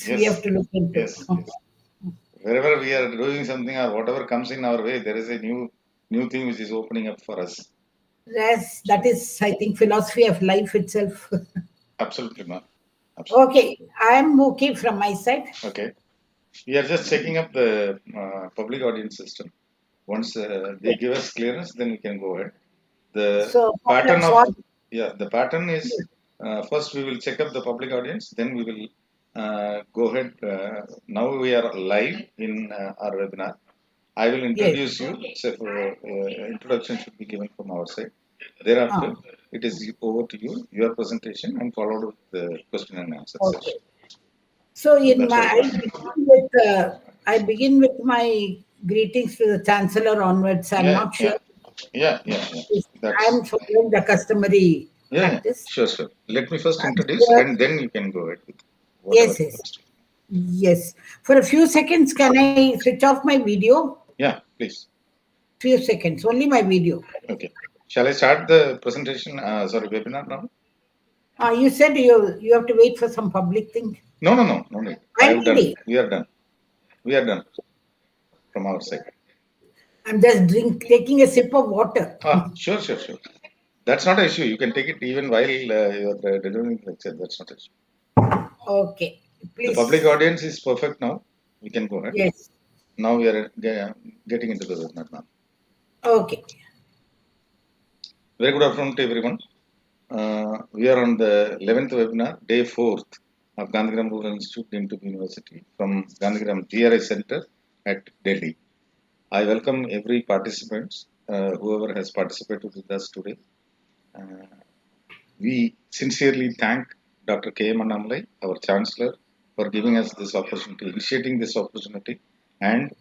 we have Yes, to look into. yes, yes. Wherever we are doing something or whatever comes in our way, there is a new thing which is opening up for us. Yes, that is, I think, philosophy of life itself. Absolutely, ma'am. Absolutely. Okay, I am okay from my side. Okay. We are just checking up the public audience system. Once they give us clearance, then we can go ahead. The So pattern of for the pattern is first we will check up the public audience, then we will go ahead. Now we are live in our webinar. I will yes, introduce you. So for, introduction should be given from our side. Thereafter, ah, it is over to you, your presentation, and followed with the question and answer okay. session. So So in that's my, our plan. I begin with my greetings to the chancellor onwards. I'm Yeah, not sure yeah, yeah. if That's I'm following the customary yeah. practice. Sure, sure. Let me first I'm introduce, sure. and then you can go ahead with whatever Yes, it yes, comes to. yes. For a few seconds, can I switch off my video? Yeah, please. Few seconds, only my video. Okay. Shall I start the presentation? Sorry, webinar now? You said you have to wait for some public thing. No need. I I'm have done. ready. We are done. We are done from our side. I'm just taking a sip of water. Sure. That's not an issue. You can take it even while you're delivering the lecture. That's not an issue. Okay, The public please. audience is perfect now. We can go ahead. Yes. Now we are getting into the webinar now. Okay. Very good afternoon to everyone. We are on the 11th webinar, day 4th of Gandhigram Rural Institute into University from Gandhigram GRI Center at Delhi. I welcome every participant, whoever has participated with us today. Uh, we sincerely thank Dr. K. M. Annamlai, our Chancellor, for giving us this opportunity, initiating this opportunity, and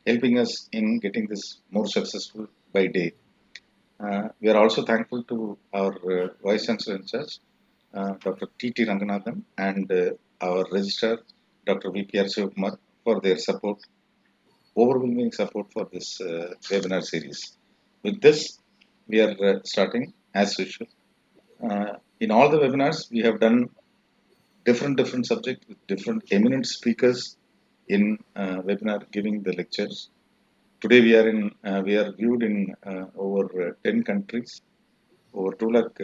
helping us in getting this more successful by day. We are also thankful to our Vice Chancellor in charge, Dr. T. Ranganathan, and our Registrar, Dr. V.P.R. Shivakumar, for their support, overwhelming support for this webinar series. With this, we are starting as usual. In all the webinars, we have done different subjects with different eminent speakers in webinar giving the lectures. Today we are viewed in over 10 countries. Over 2 lakh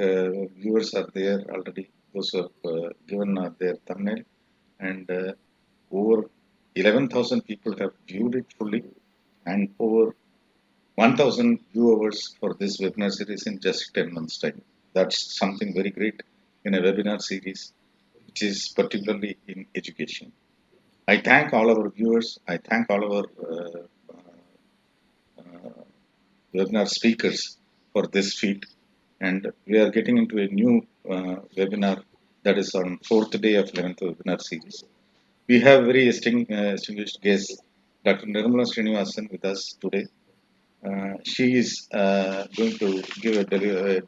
viewers are there already. Those who have given their thumbnail, and over 11,000 people have viewed it fully, and over 1,000 viewers for this webinar series in just 10 months' time. That's something very great in a webinar series, which is particularly in education. I thank all our viewers. I thank all our uh, webinar speakers for this feat. And we are getting into a new webinar that is on 4th day of 11th webinar series. We have very distinguished guest, Dr. Nirmala Srinivasan, with us today. She is going to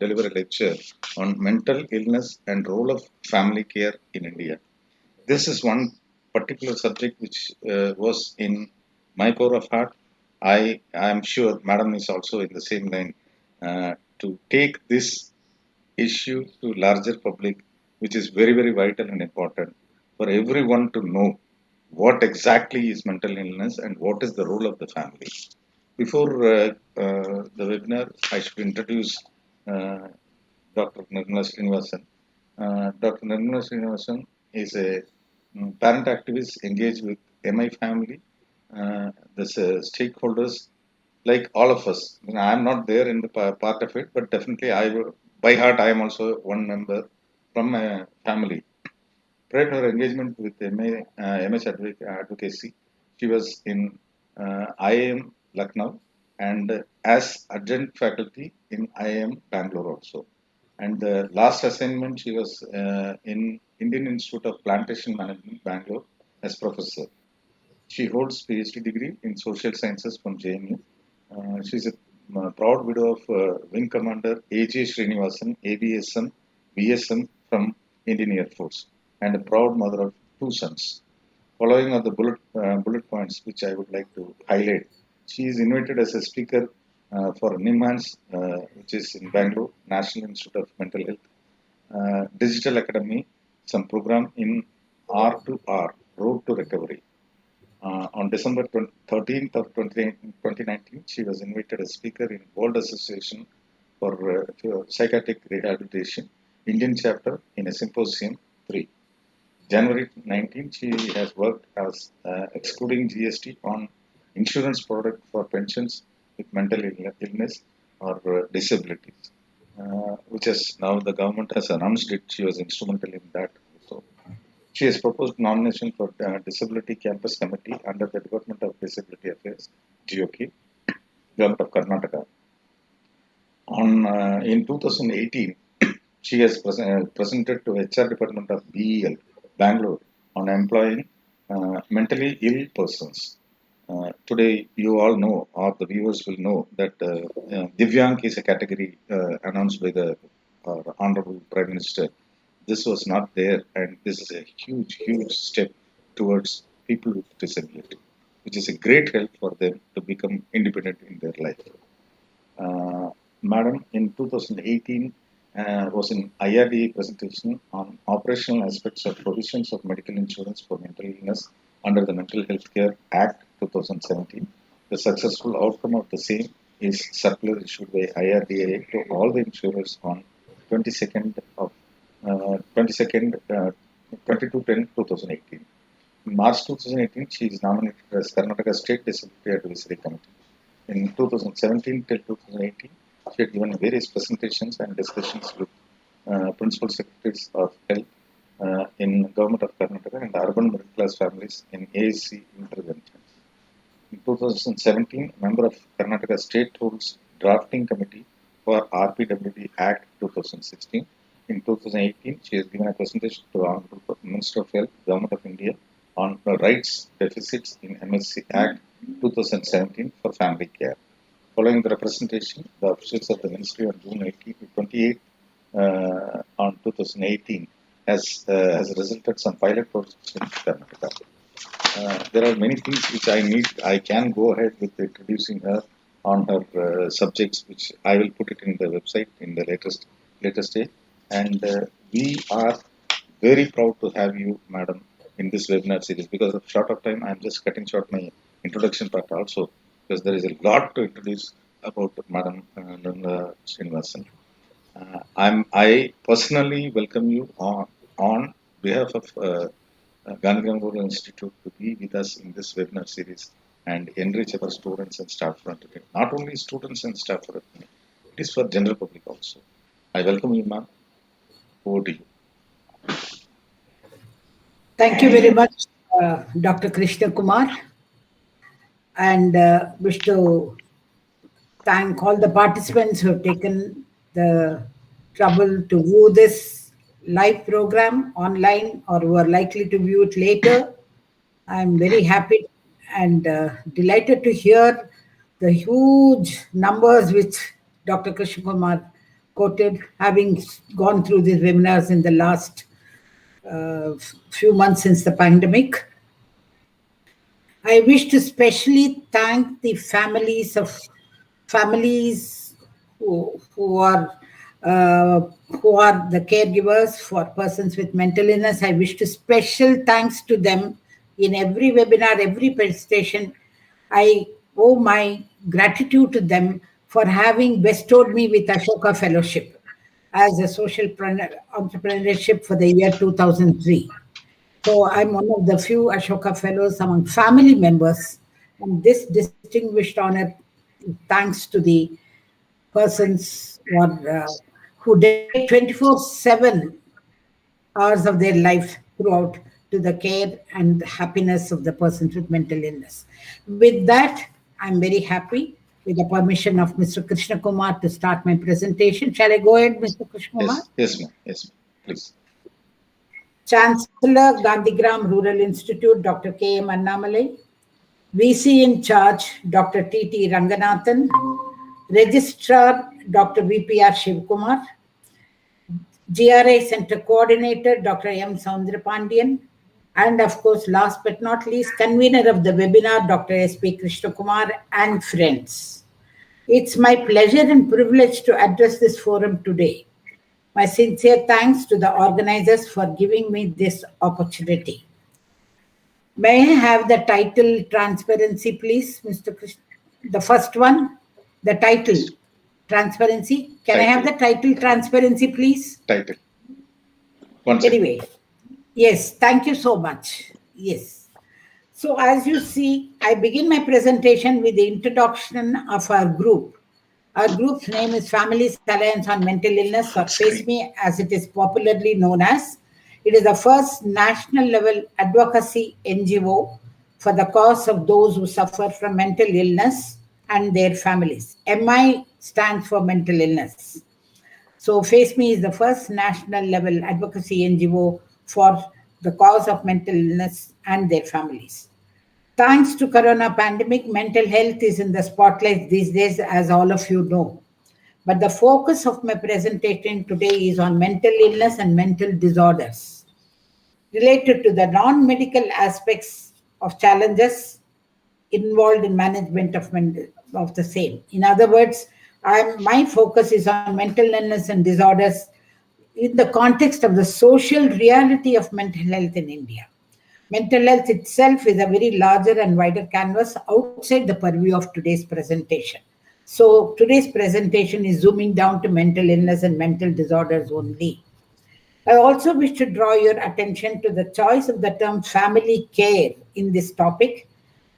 deliver a lecture on mental illness and role of family care in India. This is one particular subject which was in my core of heart. I am sure Madam is also in the same line to take this issue to larger public, which is very vital and important for everyone to know what exactly is mental illness and what is the role of the family. Before the webinar, I should introduce uh, Dr. Nirmala Srinivasan. Dr. Nirmala Srinivasan is a parent activist engaged with MI family, the stakeholders, like all of us. I'm not there in the part of it, but definitely by heart, I am also one member from a family. Prior to her engagement with MS advocacy, she was in IIM Lucknow and as adjunct faculty in IIM Bangalore also. And the last assignment, she was in Indian Institute of Plantation Management, Bangalore, as professor. She holds PhD degree in social sciences from JNU. She's a proud widow of Wing Commander A.J. Srinivasan, ABSM, VSM from Indian Air Force, and a proud mother of two sons. Following are the bullet points which I would like to highlight. She is invited as a speaker for NIMHANS, which is in Bangalore, National Institute of Mental Health, Digital Academy, some program in R2R, Road to recovery. On December 13th of 2019, she was invited as speaker in World Association for Psychiatric Rehabilitation, Indian chapter in a symposium 3. January 19, she has worked as excluding GST on insurance product for pensions with mental illness or disabilities, which is now the government has announced it. She was instrumental in that also. She has proposed nomination for Disability Campus Committee under the Department of Disability Affairs, GOK, Government of Karnataka. In 2018, she has presented to HR Department of BEL, Bangalore, on employing mentally ill persons. Today, you all know, or the viewers will know, that Divyang is a category announced by the Honorable Prime Minister. This was not there, and this is a huge, huge step towards people with disability, which is a great help for them to become independent in their life. Madam, in 2018, was an IRDA presentation on operational aspects of provisions of medical insurance for mental illness under the Mental Health Care Act 2017. The successful outcome of the same is circular issued by IRDA to all the insurers on 22nd of 22/10/2018. In March 2018, she is nominated as Karnataka State Disability Advisory Committee. In 2017 till 2018, she had given various presentations and discussions with principal secretaries of health in Government of Karnataka and urban middle class families in ASC interventions. In 2017, member of Karnataka State Rules Drafting Committee for RPWD Act 2016. In 2018, she has given a presentation to the Honorable Minister of Health, Government of India, on rights deficits in MSC Act 2017 for family care. Following the representation, the officials of the Ministry on June 28 on 2018 has resulted some pilot projects in Karnataka. There are many things which I can go ahead with introducing her on her subjects, which I will put it in the website in the latest day. And we are very proud to have you, madam, in this webinar series. Because of short of time, I'm just cutting short my introduction part also, because there is a lot to introduce about Madam Nirmala Srinivasan. I personally welcome you on behalf of Gandhigram Rural Institute to be with us in this webinar series and enrich our students and staff for today. Not only students and staff for today, it is for general public also. I welcome you, ma'am. Over to you. Thank you very much, Dr. Krishna Kumar, and wish to thank all the participants who have taken the trouble to view this live program online or who are likely to view it later. I'm very happy and delighted to hear the huge numbers which Dr. Krishna Kumar quoted, having gone through these webinars in the last few months since the pandemic. I wish to specially thank the families who are the caregivers for persons with mental illness. I wish to special thanks to them in every webinar, every presentation. I owe my gratitude to them for having bestowed me with Ashoka Fellowship as a social entrepreneurship for the year 2003. So I'm one of the few Ashoka Fellows among family members. And this distinguished honor, thanks to the persons who dedicate 24/7 hours of their life throughout to the care and happiness of the persons with mental illness. With that, I'm very happy, with the permission of Mr. Krishna Kumar, to start my presentation. Shall I go ahead, Mr. Krishna Kumar? Yes, ma'am. Yes, ma'am. Please. Chancellor, Gandhigram Rural Institute, Dr. K.M. Annamalai. VC in charge, Dr. T.T. Ranganathan. Registrar, Dr. VPR Shivkumar. GRI Center Coordinator, Dr. M. Soundrapandian. And of course, last but not least, convener of the webinar, Dr. S.P. Krishna Kumar and friends. It's my pleasure and privilege to address this forum today. My sincere thanks to the organizers for giving me this opportunity. May I have the title transparency, please, Mr. Krishna? The first one, the title transparency. Can I have Title. the title transparency, please? Title. One second. Anyway, yes, thank you so much. Yes. So, as you see, I begin my presentation with the introduction of our group. Our group's name is Families Alliance on Mental Illness, or Full screen. FACE-ME as it is popularly known as. It is the first national level advocacy NGO for the cause of those who suffer from mental illness and their families. MI stands for mental illness. So FACE-ME is the first national level advocacy NGO for the cause of mental illness and their families. Thanks to corona pandemic, mental health is in the spotlight these days, as all of you know. But the focus of my presentation today is on mental illness and mental disorders related to the non-medical aspects of challenges involved in management of the same. In other words, my focus is on mental illness and disorders in the context of the social reality of mental health in India. Mental health itself is a very larger and wider canvas outside the purview of today's presentation. So today's presentation is zooming down to mental illness and mental disorders only. I also wish to draw your attention to the choice of the term family care in this topic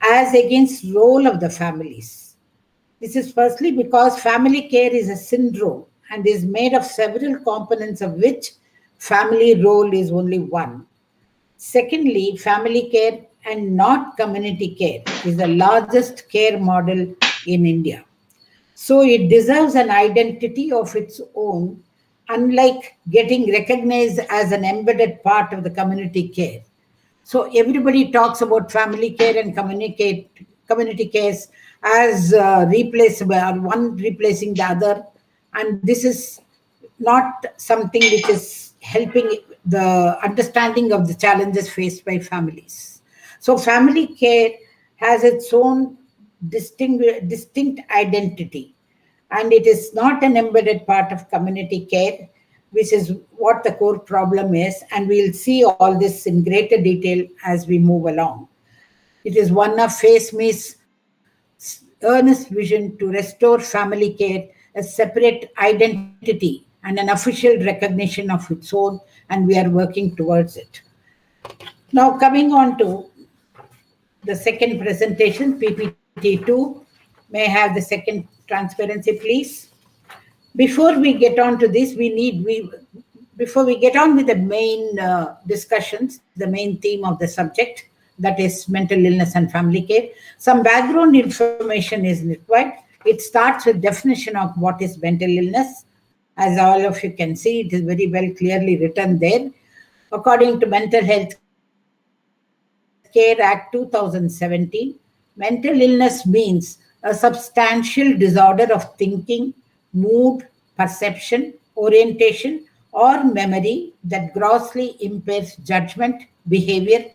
as against role of the families. This is firstly because family care is a syndrome and is made of several components of which family role is only one. Secondly, family care and not community care is the largest care model in India. So it deserves an identity of its own, unlike getting recognized as an embedded part of the community care. So everybody talks about family care and community cares as replaceable, or one replacing the other, and this is not something which is helping the understanding of the challenges faced by families. So family care has its own distinct identity, and it is not an embedded part of community care, which is what the core problem is, and we'll see all this in greater detail as we move along. It is one of FACE-ME's earnest vision to restore family care, a separate identity and an official recognition of its own, and we are working towards it. Now, coming on to the second presentation, PPT2. May I have the second transparency, please? Before we get on to this, before we get on with the main discussions, the main theme of the subject, that is mental illness and family care, some background information is required. It starts with definition of what is mental illness. As all of you can see, it is very well clearly written there. According to Mental Health Care Act 2017, mental illness means a substantial disorder of thinking, mood, perception, orientation, or memory that grossly impairs judgment, behavior,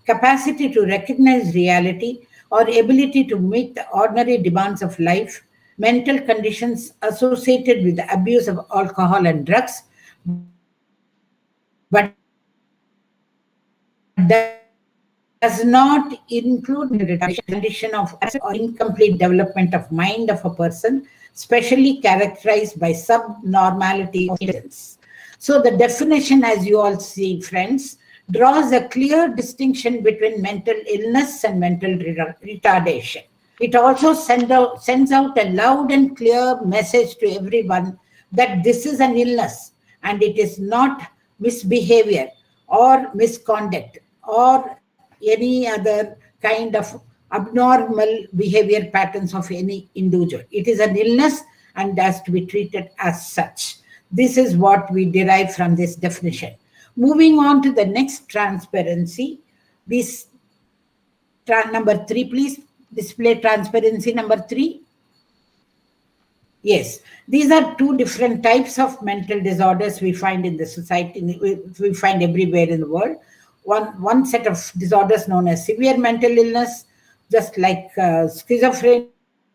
capacity to recognize reality, or ability to meet the ordinary demands of life, mental conditions associated with the abuse of alcohol and drugs, but does not include mental retardation, condition of or incomplete development of mind of a person, specially characterized by subnormality of intelligence. So the definition, as you all see, friends, draws a clear distinction between mental illness and mental retardation. It also sends out a loud and clear message to everyone that this is an illness and it is not misbehavior or misconduct or any other kind of abnormal behavior patterns of any individual. It is an illness and has to be treated as such. This is what we derive from this definition. Moving on to the next transparency, this number 3, please display transparency number 3. Yes, these are two different types of mental disorders we find in the society, we find everywhere in the world. One set of disorders known as severe mental illness, just like schizophrenia,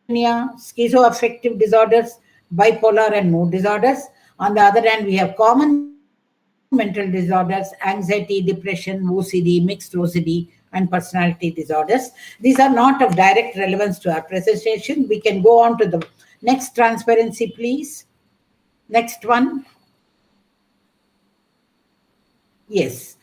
schizoaffective disorders, bipolar and mood disorders. On the other hand, we have common mental disorders, anxiety, depression, OCD, mixed OCD, and so on. and personality disorders. These are not of direct relevance to our presentation. We can go on to the next transparency, please. Next one. Yes.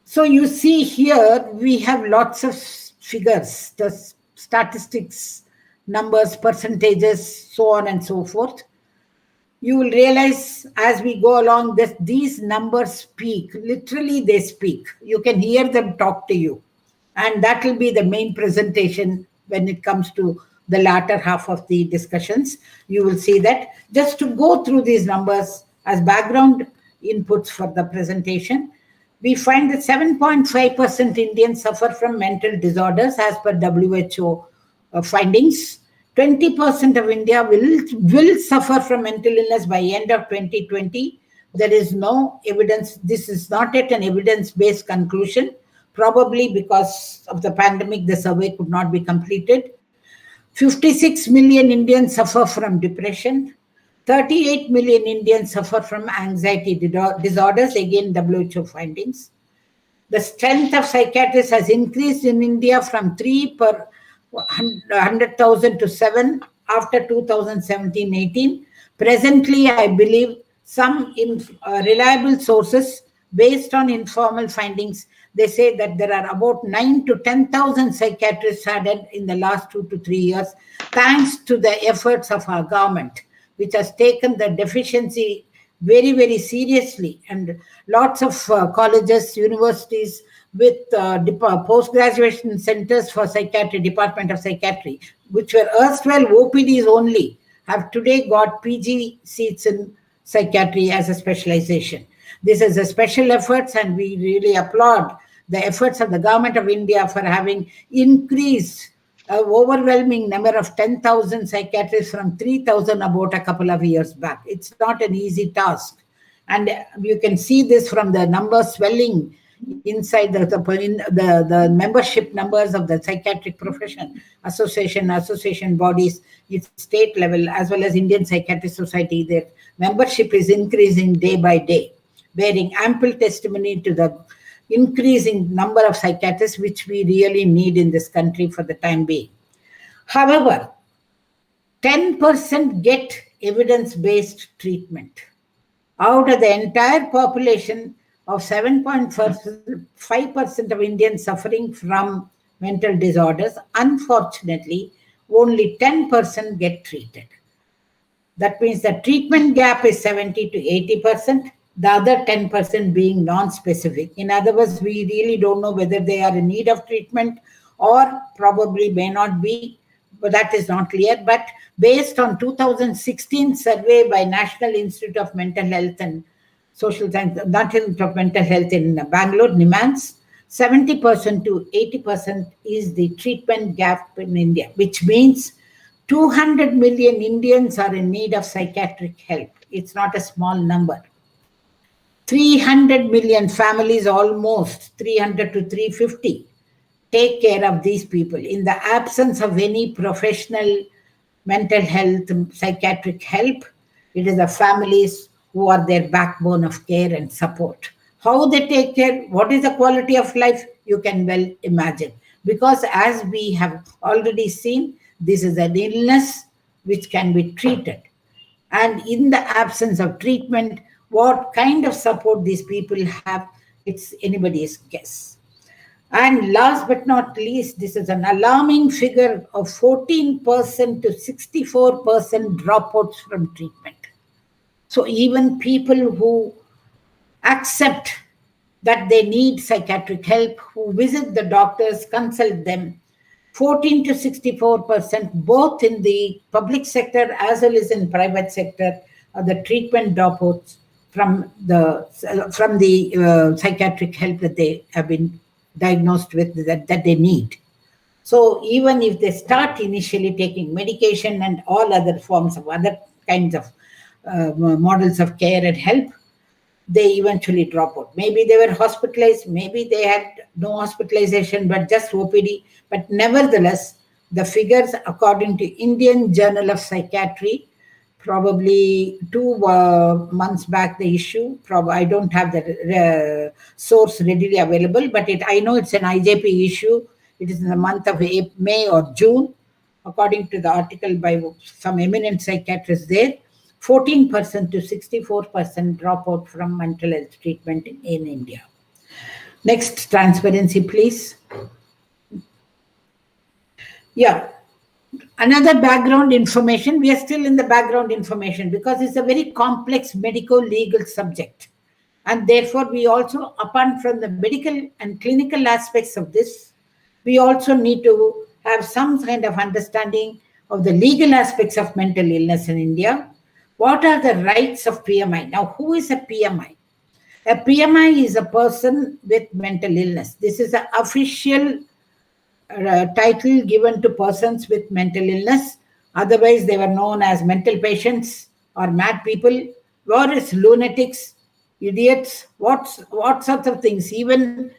So you see here, we have lots of figures, the statistics, numbers, percentages, so on and so forth. You will realize as we go along that these numbers speak. Literally, they speak. You can hear them talk to you. And that will be the main presentation when it comes to the latter half of the discussions. You will see that. Just to go through these numbers as background inputs for the presentation, we find that 7.5% Indians suffer from mental disorders as per WHO findings. 20% of India will suffer from mental illness by end of 2020. There is no evidence. This is not yet an evidence-based conclusion. Probably because of the pandemic, the survey could not be completed. 56 million Indians suffer from depression. 38 million Indians suffer from anxiety disorders, again WHO findings. The strength of psychiatrists has increased in India from 3 per 100,000 to 7 after 2017-18. Presently, I believe some reliable sources based on informal findings, they say that there are about 9 to 10,000 psychiatrists added in the last 2 to 3 years, thanks to the efforts of our government, which has taken the deficiency very, very seriously. And lots of colleges, universities with post-graduation centers for psychiatry, Department of Psychiatry, which were erstwhile OPDs only, have today got PG seats in psychiatry as a specialization. This is a special efforts, and we really applaud the efforts of the Government of India for having increased an overwhelming number of 10,000 psychiatrists from 3,000 about a couple of years back. It's not an easy task. And you can see this from the numbers swelling inside the membership numbers of the psychiatric profession, association bodies, its state level, as well as Indian Psychiatric Society. Their membership is increasing day by day, bearing ample testimony to the increasing number of psychiatrists which we really need in this country for the time being. However, 10% get evidence-based treatment. Out of the entire population of 7.5% of Indians suffering from mental disorders, unfortunately, only 10% get treated. That means the treatment gap is 70 to 80%, the other 10% being non-specific. In other words, we really don't know whether they are in need of treatment or probably may not be, but that is not clear. But based on 2016 survey by National Institute of Mental Health and Social Science, National Institute of Mental Health in Bangalore, NIMHANS, 70% to 80% is the treatment gap in India, which means 200 million Indians are in need of psychiatric help. It's not a small number. 300 million families, almost 300 to 350, take care of these people. In the absence of any professional mental health, psychiatric help, it is the families who are their backbone of care and support. How they take care, what is the quality of life, you can well imagine. Because as we have already seen, this is an illness which can be treated. And in the absence of treatment, what kind of support these people have, it's anybody's guess. And last but not least, this is an alarming figure of 14% to 64% dropouts from treatment. So even people who accept that they need psychiatric help, who visit the doctors, consult them, 14 to 64%, both in the public sector as well as in private sector, are the treatment dropouts from the psychiatric help that they have been diagnosed with, that they need. So even if they start initially taking medication and all other forms of other kinds of models of care and help, they eventually drop out. Maybe they were hospitalized, maybe they had no hospitalization, but just OPD. But nevertheless, the figures according to Indian Journal of Psychiatry probably 2 months back the issue. I don't have the source readily available, but I know it's an IJP issue. It is in the month of May or June, according to the article by some eminent psychiatrists there. 14% to 64% dropout from mental health treatment in India. Next, transparency, please. Yeah. Another background information, we are still in the background information because it's a very complex medico-legal subject. And therefore, we also, apart from the medical and clinical aspects of this, we also need to have some kind of understanding of the legal aspects of mental illness in India. What are the rights of PMI? Now, who is a PMI? A PMI is a person with mental illness. This is an official title given to persons with mental illness. Otherwise, they were known as mental patients or mad people, or as lunatics, idiots, what sorts of things. Even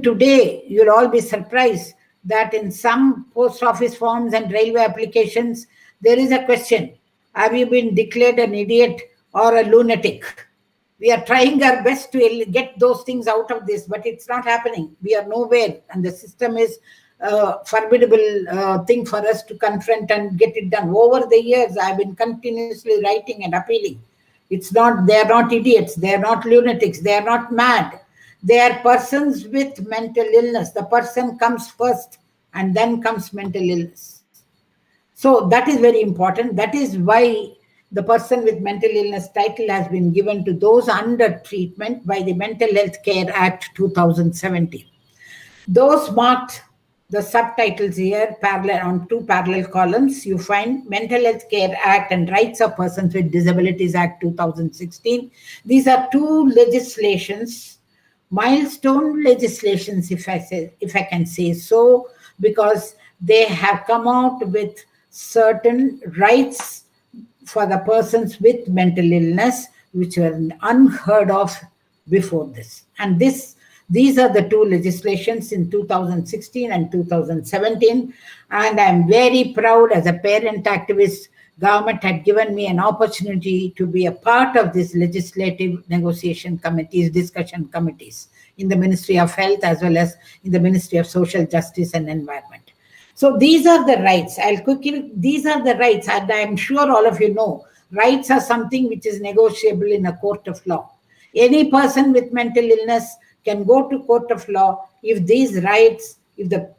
today, you'll all be surprised that in some post office forms and railway applications, there is a question: have you been declared an idiot or a lunatic? We are trying our best to get those things out of this, but it's not happening. We are nowhere, and the system is a formidable thing for us to confront and get it done. Over the years, I've been continuously writing and appealing. They are not idiots, they are not lunatics, they are not mad. They are persons with mental illness. The person comes first, and then comes mental illness. So that is very important. That is why the person with mental illness title has been given to those under treatment by the Mental Health Care Act 2017. Those marked the subtitles here on 2 parallel columns. You find Mental Health Care Act and Rights of Persons with Disabilities Act 2016. These are 2 legislations, milestone legislations, if I can say so, because they have come out with certain rights for the persons with mental illness, which were unheard of before this. And these are the 2 legislations in 2016 and 2017. And I'm very proud, as a parent activist, government had given me an opportunity to be a part of this legislative negotiation committees, discussion committees in the Ministry of Health as well as in the Ministry of Social Justice and Environment. So these are the rights. These are the rights, and I'm sure all of you know, rights are something which is negotiable in a court of law. Any person with mental illness can go to court of law if these rights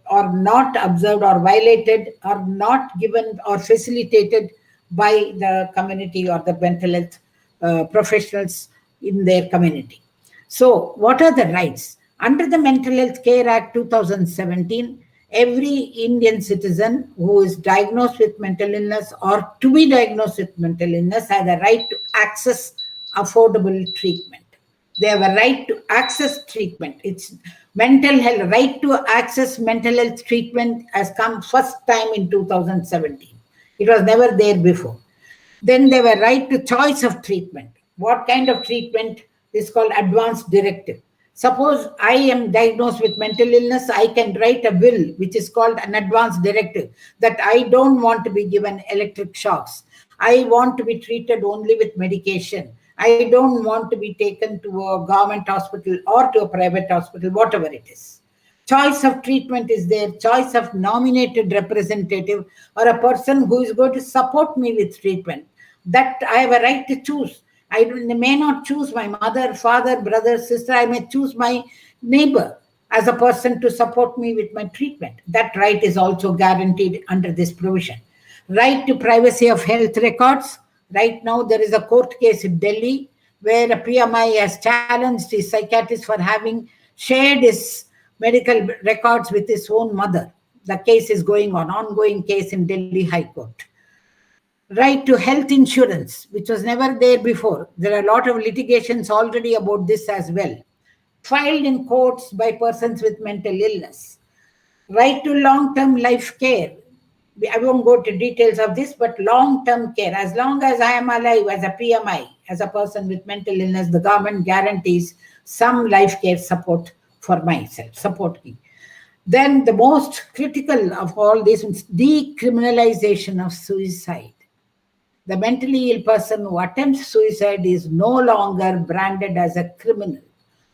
are not observed or violated, or not given or facilitated by the community or the mental health professionals in their community. So what are the rights? Under the Mental Health Care Act 2017, every Indian citizen who is diagnosed with mental illness or to be diagnosed with mental illness has a right to access affordable treatment. They have a right to access treatment. It's mental health, right to access mental health treatment has come first time in 2017. It was never there before. Then they have a right to choice of treatment. What kind of treatment is called advance directive. Suppose I am diagnosed with mental illness, I can write a will, which is called an advance directive, that I don't want to be given electric shocks. I want to be treated only with medication. I don't want to be taken to a government hospital or to a private hospital, whatever it is. Choice of treatment is there, choice of nominated representative or a person who is going to support me with treatment. That I have a right to choose. I may not choose my mother, father, brother, sister. I may choose my neighbor as a person to support me with my treatment. That right is also guaranteed under this provision. Right to privacy of health records. Right now, there is a court case in Delhi where a PMI has challenged his psychiatrist for having shared his medical records with his own mother. The case is going on, ongoing case in Delhi High Court. Right to health insurance, which was never there before. There are a lot of litigations already about this as well, filed in courts by persons with mental illness. Right to long-term life care. I won't go to details of this, but long-term care. As long as I am alive as a PMI, as a person with mental illness, the government guarantees some life care support for myself, support me. Then the most critical of all this is decriminalization of suicide. The mentally ill person who attempts suicide is no longer branded as a criminal.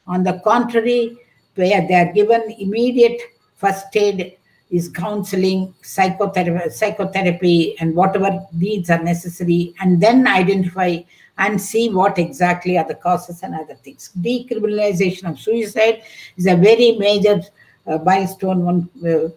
On the contrary, where they are given immediate first aid is counseling, psychotherapy, and whatever needs are necessary, and then identify and see what exactly are the causes and other things. Decriminalization of suicide is a very major milestone, one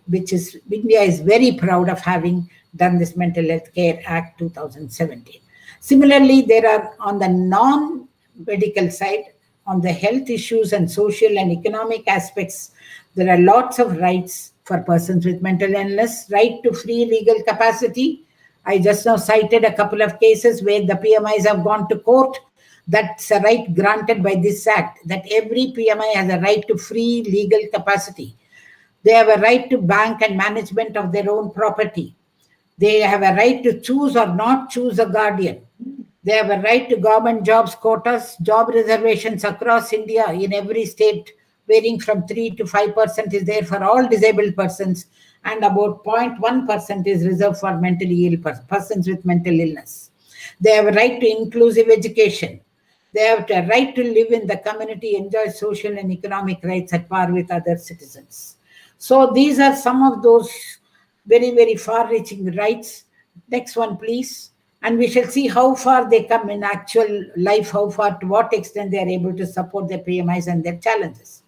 which is India is very proud of having done this Mental Health Care Act 2017. Similarly, there are on the non-medical side, on the health issues and social and economic aspects, there are lots of rights for persons with mental illness. Right to free legal capacity. I just now cited a couple of cases where the PMIs have gone to court. That's a right granted by this act, that every PMI has a right to free legal capacity. They have a right to bank and management of their own property. They have a right to choose or not choose a guardian. They have a right to government jobs, quotas, job reservations across India in every state, varying from 3 to 5% is there for all disabled persons, and about 0.1% is reserved for mentally ill persons with mental illness. They have a right to inclusive education. They have a right to live in the community, enjoy social and economic rights at par with other citizens. So these are some of those very, very far-reaching rights. Next one, please. And we shall see how far they come in actual life, how far, to what extent they are able to support their PMIs and their challenges.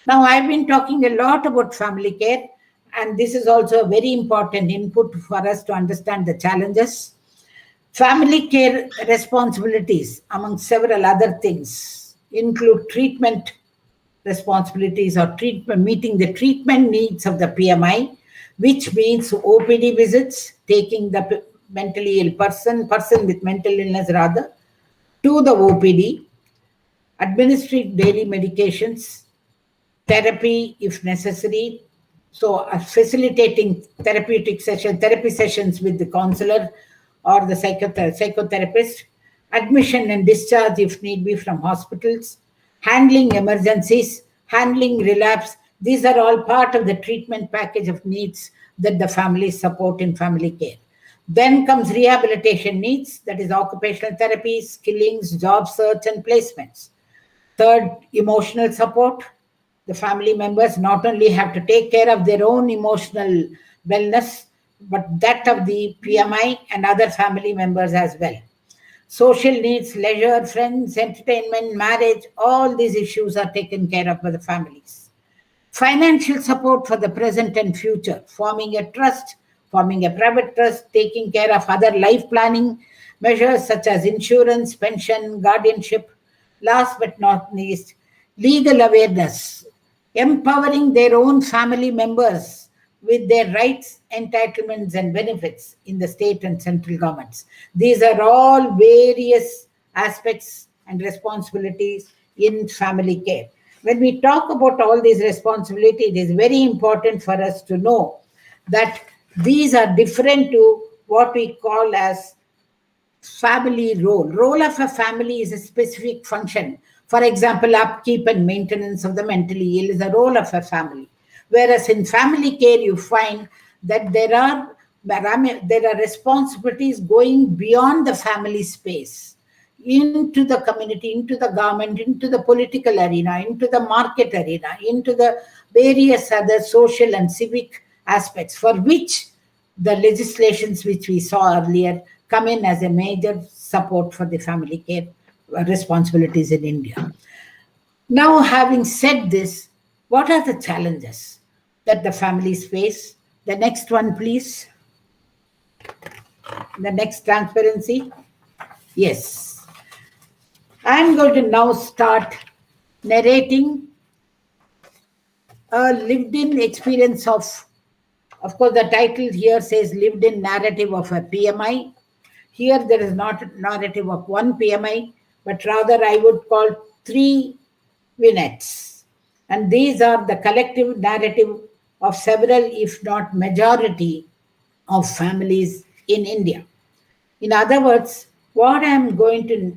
Now, I've been talking a lot about family care, and this is also a very important input for us to understand the challenges. Family care responsibilities, among several other things, include treatment responsibilities or treatment, meeting the treatment needs of the PMI, which means OPD visits, taking the mentally ill person with mental illness rather, to the OPD, administering daily medications, therapy if necessary. So facilitating therapy sessions with the counselor or the psychotherapist, admission and discharge if need be from hospitals, handling emergencies, handling relapse. These are all part of the treatment package of needs that the families support in family care. Then comes rehabilitation needs, that is occupational therapy, skillings, job search and placements. Third, emotional support. The family members not only have to take care of their own emotional wellness, but that of the PMI and other family members as well. Social needs, leisure, friends, entertainment, marriage, all these issues are taken care of by the families. Financial support for the present and future, forming a trust, forming a private trust, taking care of other life planning measures such as insurance, pension, guardianship. Last but not least, legal awareness, empowering their own family members with their rights, entitlements, and benefits in the state and central governments. These are all various aspects and responsibilities in family care. When we talk about all these responsibilities, it is very important for us to know that these are different to what we call as family role. Role of a family is a specific function. For example, upkeep and maintenance of the mentally ill is a role of a family. Whereas in family care, you find that there are responsibilities going beyond the family space, into the community, into the government, into the political arena, into the market arena, into the various other social and civic aspects, for which the legislations which we saw earlier come in as a major support for the family care responsibilities in India. Now, having said this, what are the challenges that the families face? The next one, please. The next transparency. Yes. I'm going to now start narrating a lived-in experience of course, the title here says lived-in narrative of a PMI. Here, there is not a narrative of one PMI, but rather I would call 3 vignettes. And these are the collective narrative of several, if not majority, of families in India. In other words, what I am going to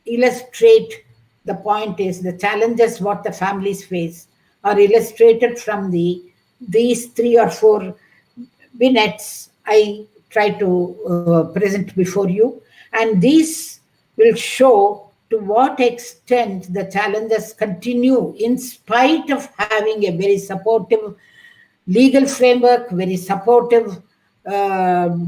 illustrate, the point is the challenges what the families face are illustrated from these 3 or 4 vignettes I try to present before you. And these will show to what extent the challenges continue in spite of having a very supportive legal framework, very supportive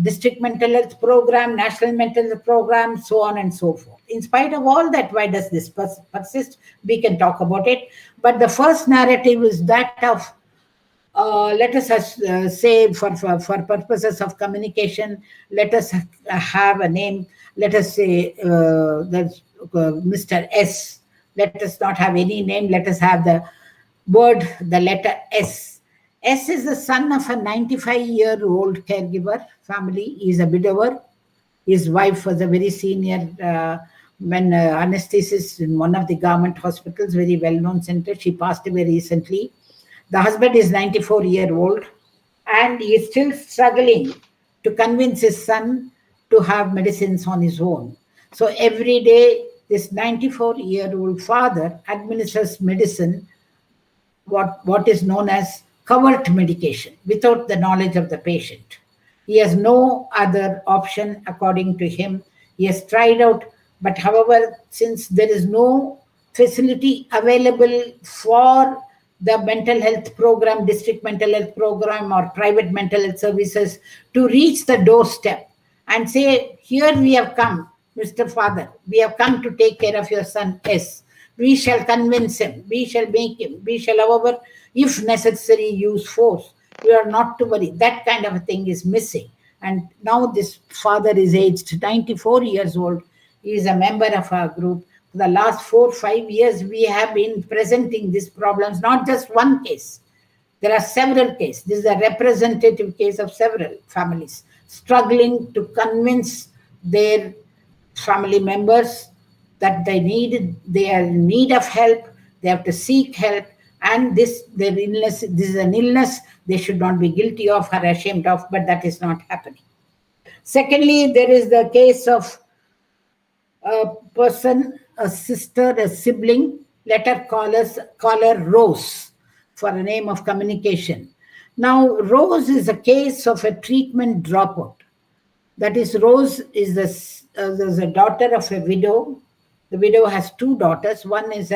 district mental health program, national mental health program, so on and so forth. In spite of all that, why does this persist? We can talk about it. But the first narrative is that of, let us say, for purposes of communication, let us have a name. Let us say that's Mr. S. Let us not have any name. Let us have the word, the letter S. S is the son of a 95-year-old caregiver family. He is a widower. His wife was a very senior anesthetist in one of the government hospitals, very well-known center. She passed away recently. The husband is 94-year-old, and he is still struggling to convince his son to have medicines on his own. So every day, this 94-year-old father administers medicine, what is known as covert medication, without the knowledge of the patient. He has no other option, according to him. He has tried out, but however, since there is no facility available for the mental health program, district mental health program, or private mental health services to reach the doorstep and say, here we have come, Mr. Father, we have come to take care of your son S. We shall convince him, we shall make him, we shall, however, if necessary, use force. You are not to worry. That kind of a thing is missing. And now this father is aged 94 years old. He is a member of our group. For the last 4-5 years, we have been presenting these problems, not just one case. There are several cases. This is a representative case of several families struggling to convince their family members that they are in need of help. They have to seek help. And this is an illness they should not be guilty of or ashamed of, but that is not happening. Secondly, there is the case of a person, a sister, a sibling. Let her call her Rose for a name of communication. Now, Rose is a case of a treatment dropout. That is, Rose is a daughter of a widow. The widow has 2 daughters. One is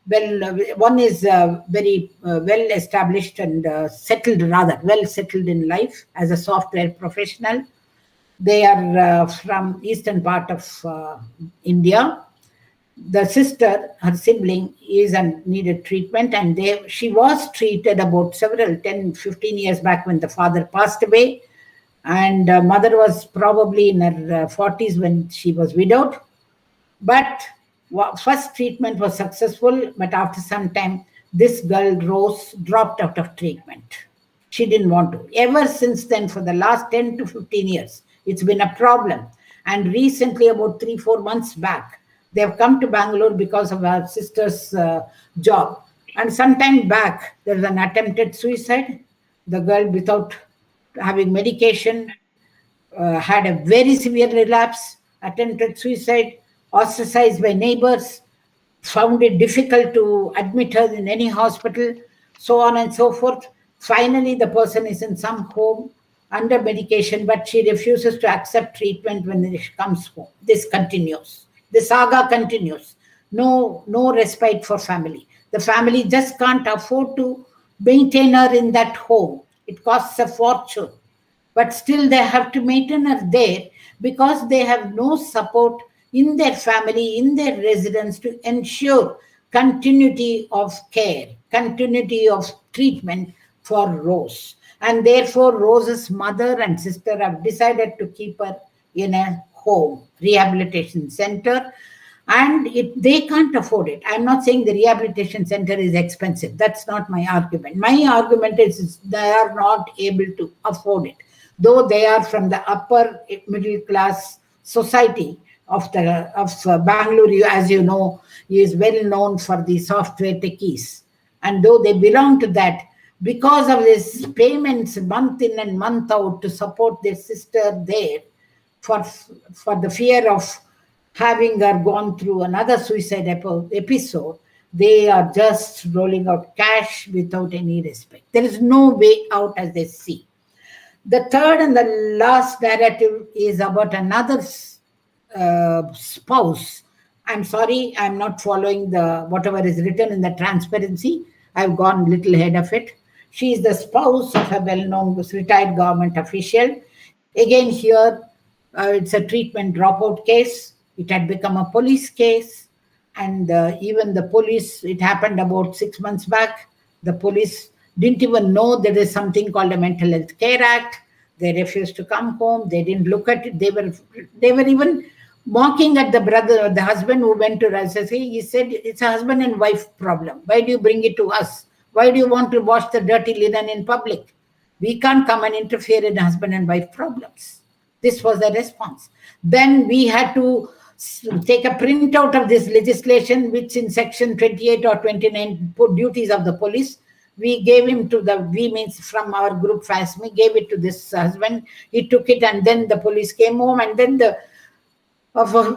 very well established and well settled in life as a software professional. They are from eastern part of India. The sister, her sibling, is and needed treatment, and she was treated about 10-15 years back when the father passed away, and mother was probably in her 40s when she was widowed. But first treatment was successful, but after some time, this girl, Rose, dropped out of treatment. She didn't want to. Ever since then, for the last 10 to 15 years, it's been a problem. And recently, about 3-4 months back, they have come to Bangalore because of our sister's job. And sometime back, there was an attempted suicide. The girl, without having medication, had a very severe relapse, attempted suicide, ostracized by neighbors, found it difficult to admit her in any hospital, so on and so forth. Finally, the person is in some home under medication, but she refuses to accept treatment when she comes home. This continues. The saga continues. No respite for family. The family just can't afford to maintain her in that home. It costs a fortune. But still they have to maintain her there because they have no support in their family, in their residence, to ensure continuity of care, continuity of treatment for Rose. And therefore, Rose's mother and sister have decided to keep her in a home, rehabilitation center. And they can't afford it. I'm not saying the rehabilitation center is expensive. That's not my argument. My argument is they are not able to afford it. Though they are from the upper middle class society of Bangalore, as you know, he is well known for the software techies. And though they belong to that, because of this payments month in and month out to support their sister there, for the fear of having her gone through another suicide episode, they are just rolling out cash without any respect. There is no way out, as they see. The third and the last narrative is about another spouse. I'm sorry, I'm not following the whatever is written in the transparency. I've gone little ahead of it. She is the spouse of a well-known retired government official. Again, here it's a treatment dropout case. It had become a police case, and even the police. It happened about 6 months back. The police didn't even know there is something called a Mental Health Care Act. They refused to come home. They didn't look at it. They were even mocking at the brother, the husband who went to RSSI. He said, it's a husband and wife problem. Why do you bring it to us? Why do you want to wash the dirty linen in public? We can't come and interfere in husband and wife problems. This was the response. Then we had to take a printout of this legislation, which in section 28 or 29 put duties of the police. We gave him to we means from our group FASMI, gave it to this husband. He took it, and then the police came home, and then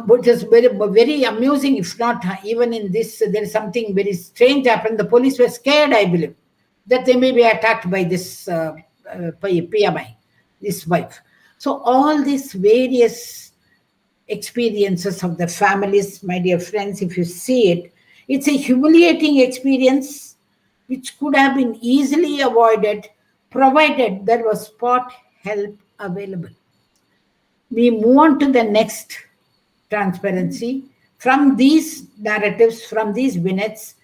which is very, very amusing, if not even in this, there is something very strange happened. The police were scared, I believe, that they may be attacked by this PMI, this wife. So all these various experiences of the families, my dear friends, if you see it, it's a humiliating experience which could have been easily avoided provided there was spot help available. We move on to the next transparency. From these narratives, from these vignettes,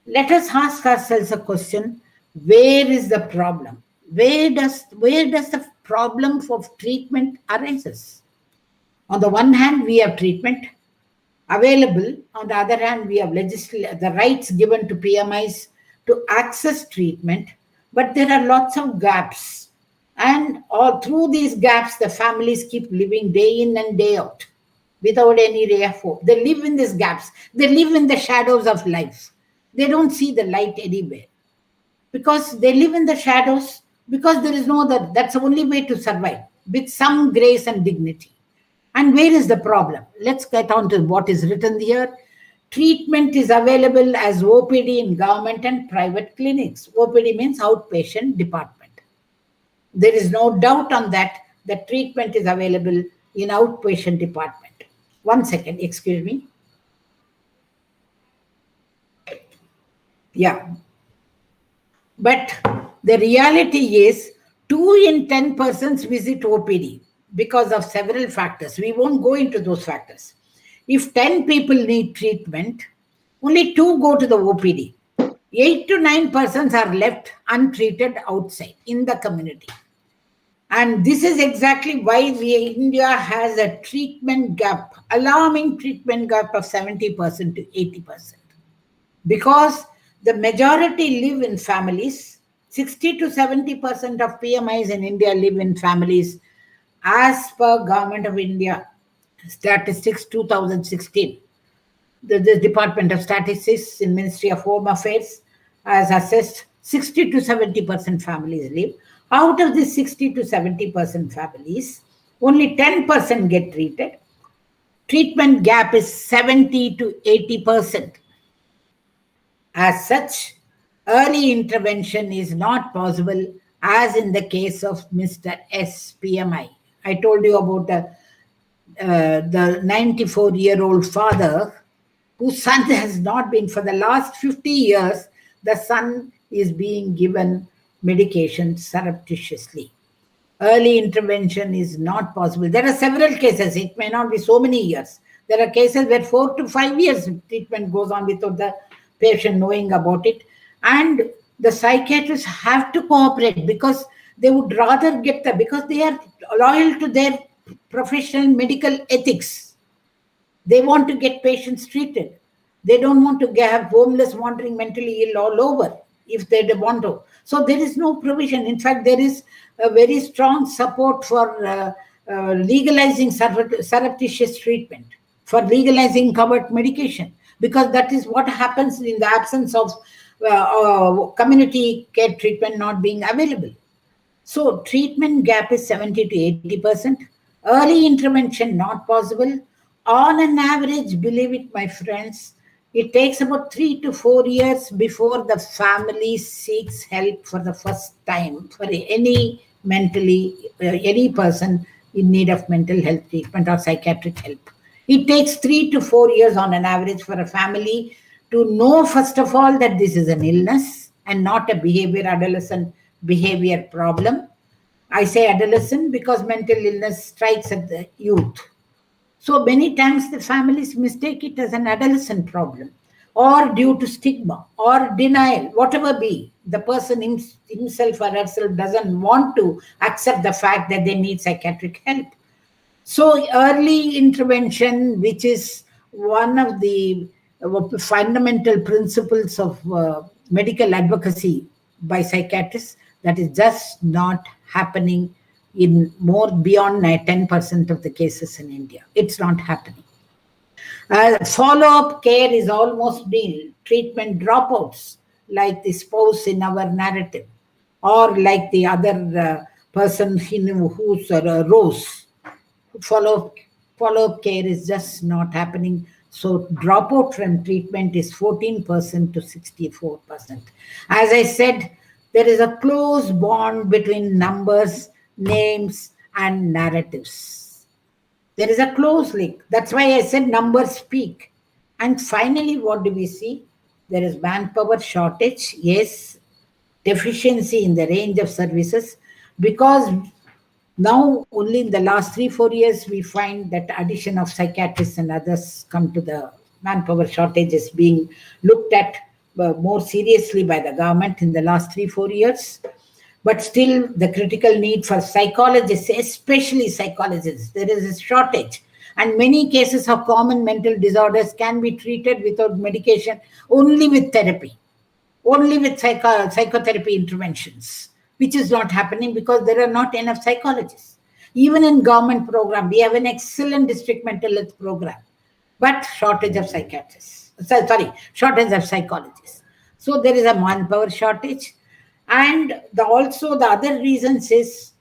let us ask ourselves a question: where is the problem? Where does the problem of treatment arises? On the one hand, we have treatment available. On the other hand, we have the rights given to PMIs to access treatment, but there are lots of gaps. And all through these gaps, the families keep living day in and day out without any ray of hope. They live in these gaps. They live in the shadows of life. They don't see the light anywhere. Because they live in the shadows, because there is no other, that's the only way to survive, with some grace and dignity. And where is the problem? Let's get on to what is written here. Treatment is available as OPD in government and private clinics. OPD means outpatient department. There is no doubt on that. The treatment is available in outpatient department. 1 second, excuse me. Yeah. But the reality is 2 in 10 persons visit OPD because of several factors. We won't go into those factors. If 10 people need treatment, only 2 go to the OPD. 8 to 9 persons are left untreated outside in the community. And this is exactly why India has a treatment gap, alarming treatment gap of 70% to 80%. Because the majority live in families. 60 to 70% of PMIs in India live in families as per Government of India Statistics 2016. The Department of Statistics in Ministry of Home Affairs has assessed 60 to 70% families live. Out of these 60 to 70% families, only 10% get treated. Treatment gap is 70 to 80%. As such, early intervention is not possible, as in the case of Mr. S. PMI. I told you about the 94-year-old father whose son has not been, for the last 50 years, the son is being given medication surreptitiously. Early intervention is not possible. There are several cases. It may not be so many years. There are cases where 4 to 5 years treatment goes on without the patient knowing about it. And the psychiatrists have to cooperate because they would rather get because they are loyal to their professional medical ethics. They want to get patients treated. They don't want to have homeless wandering mentally ill all over if they want to. So there is no provision. In fact, there is a very strong support for legalizing surreptitious treatment, for legalizing covered medication, because that is what happens in the absence of community care treatment not being available. So treatment gap is 70 to 80%. Early intervention not possible. On an average, believe it, my friends, it takes about 3 to 4 years before the family seeks help for the first time for any mentally, any person in need of mental health treatment or psychiatric help. It takes 3 to 4 years on an average for a family to know, first of all, that this is an illness and not a adolescent behavior problem. I say adolescent because mental illness strikes at the youth. So many times the families mistake it as an adolescent problem or due to stigma or denial, whatever be. The person himself or herself doesn't want to accept the fact that they need psychiatric help. So early intervention, which is one of the fundamental principles of medical advocacy by psychiatrists, that is just not happening in more beyond 10% of the cases in India. It's not happening. Follow-up care is almost nil. Treatment dropouts, like the spouse in our narrative, or like the other person who's Rose. Follow-up care is just not happening. So dropout from treatment is 14% to 64%. As I said, there is a close bond between numbers, names, and narratives. There is a close link. That's why I said numbers speak. And finally, what do we see? There is manpower shortage. Yes, deficiency in the range of services, because now only in the last 3-4 years we find that addition of psychiatrists and others come to the manpower shortage is being looked at more seriously by the government in the last 3-4 years. But still, the critical need for psychologists, especially psychologists, there is a shortage. And many cases of common mental disorders can be treated without medication, only with therapy, only with psychotherapy interventions, which is not happening because there are not enough psychologists. Even in government program, we have an excellent district mental health program, but shortage of psychiatrists. Shortage of psychologists. So there is a manpower shortage. And also the other reasons is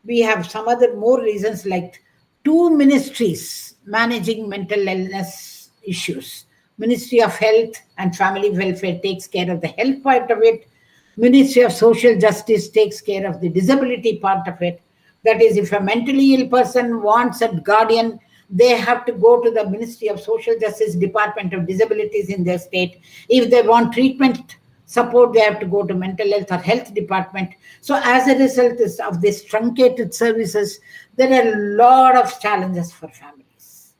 we have some other more reasons, like 2 ministries managing mental illness issues. Ministry of Health and Family Welfare takes care of the health part of it. Ministry of Social Justice takes care of the disability part of it. That is, if a mentally ill person wants a guardian, they have to go to the Ministry of Social Justice, Department of Disabilities in their state. If they want treatment support, they have to go to mental health or health department. So as a result of this truncated services, there are a lot of challenges for families.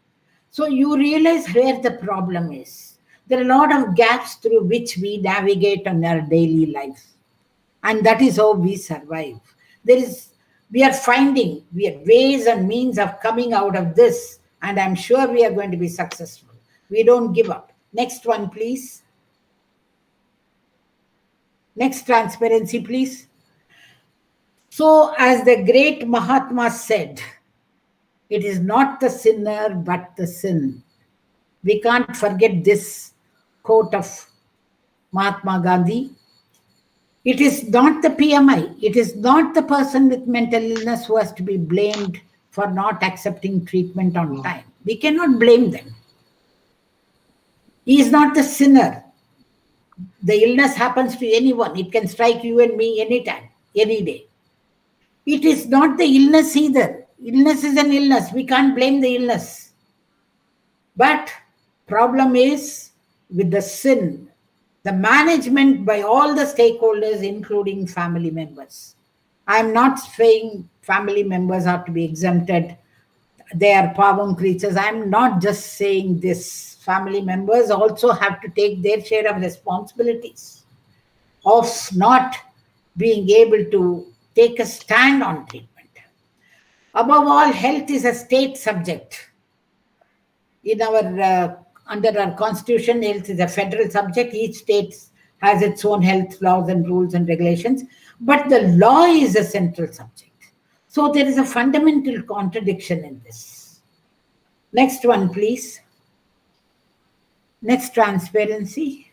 So you realize where the problem is. There are a lot of gaps through which we navigate on our daily life. And that is how we survive. We are finding ways and means of coming out of this. And I'm sure we are going to be successful. We don't give up. Next one, please. Next transparency, please. So, as the great Mahatma said, it is not the sinner, but the sin. We can't forget this quote of Mahatma Gandhi. It is not the PMI. It is not the person with mental illness who has to be blamed for not accepting treatment on time. We cannot blame them. He is not the sinner. The illness happens to anyone. It can strike you and me anytime, any day. It is not the illness either. Illness is an illness. We can't blame the illness. But problem is with the sin, the management by all the stakeholders, including family members. I'm not saying family members are to be exempted. They are pavam creatures. I'm not just saying this. Family members also have to take their share of responsibilities of not being able to take a stand on treatment. Above all, health is a state subject. In our under our constitution, health is a federal subject. Each state has its own health laws and rules and regulations, but the law is a central subject. So there is a fundamental contradiction in this. Next one, please. Next transparency.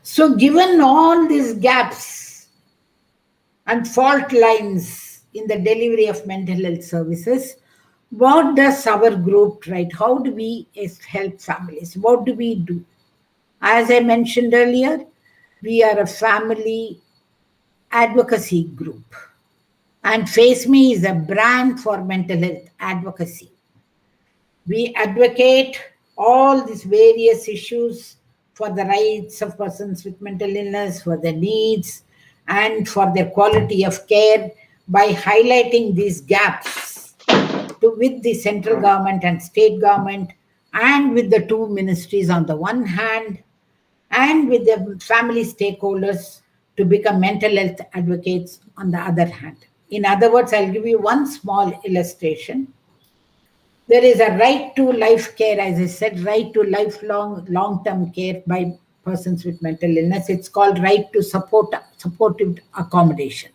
So given all these gaps and fault lines in the delivery of mental health services, what does our group try? How do we help families? What do we do? As I mentioned earlier, we are a family advocacy group, and Face Me is a brand for mental health advocacy. We advocate all these various issues for the rights of persons with mental illness, for their needs, and for their quality of care by highlighting these gaps with the central government and state government, and with the two ministries on the one hand, and with the family stakeholders to become mental health advocates on the other hand. In other words, I'll give you one small illustration. There is a right to life care, as I said, right to lifelong long-term care by persons with mental illness. It's called right to supportive accommodation.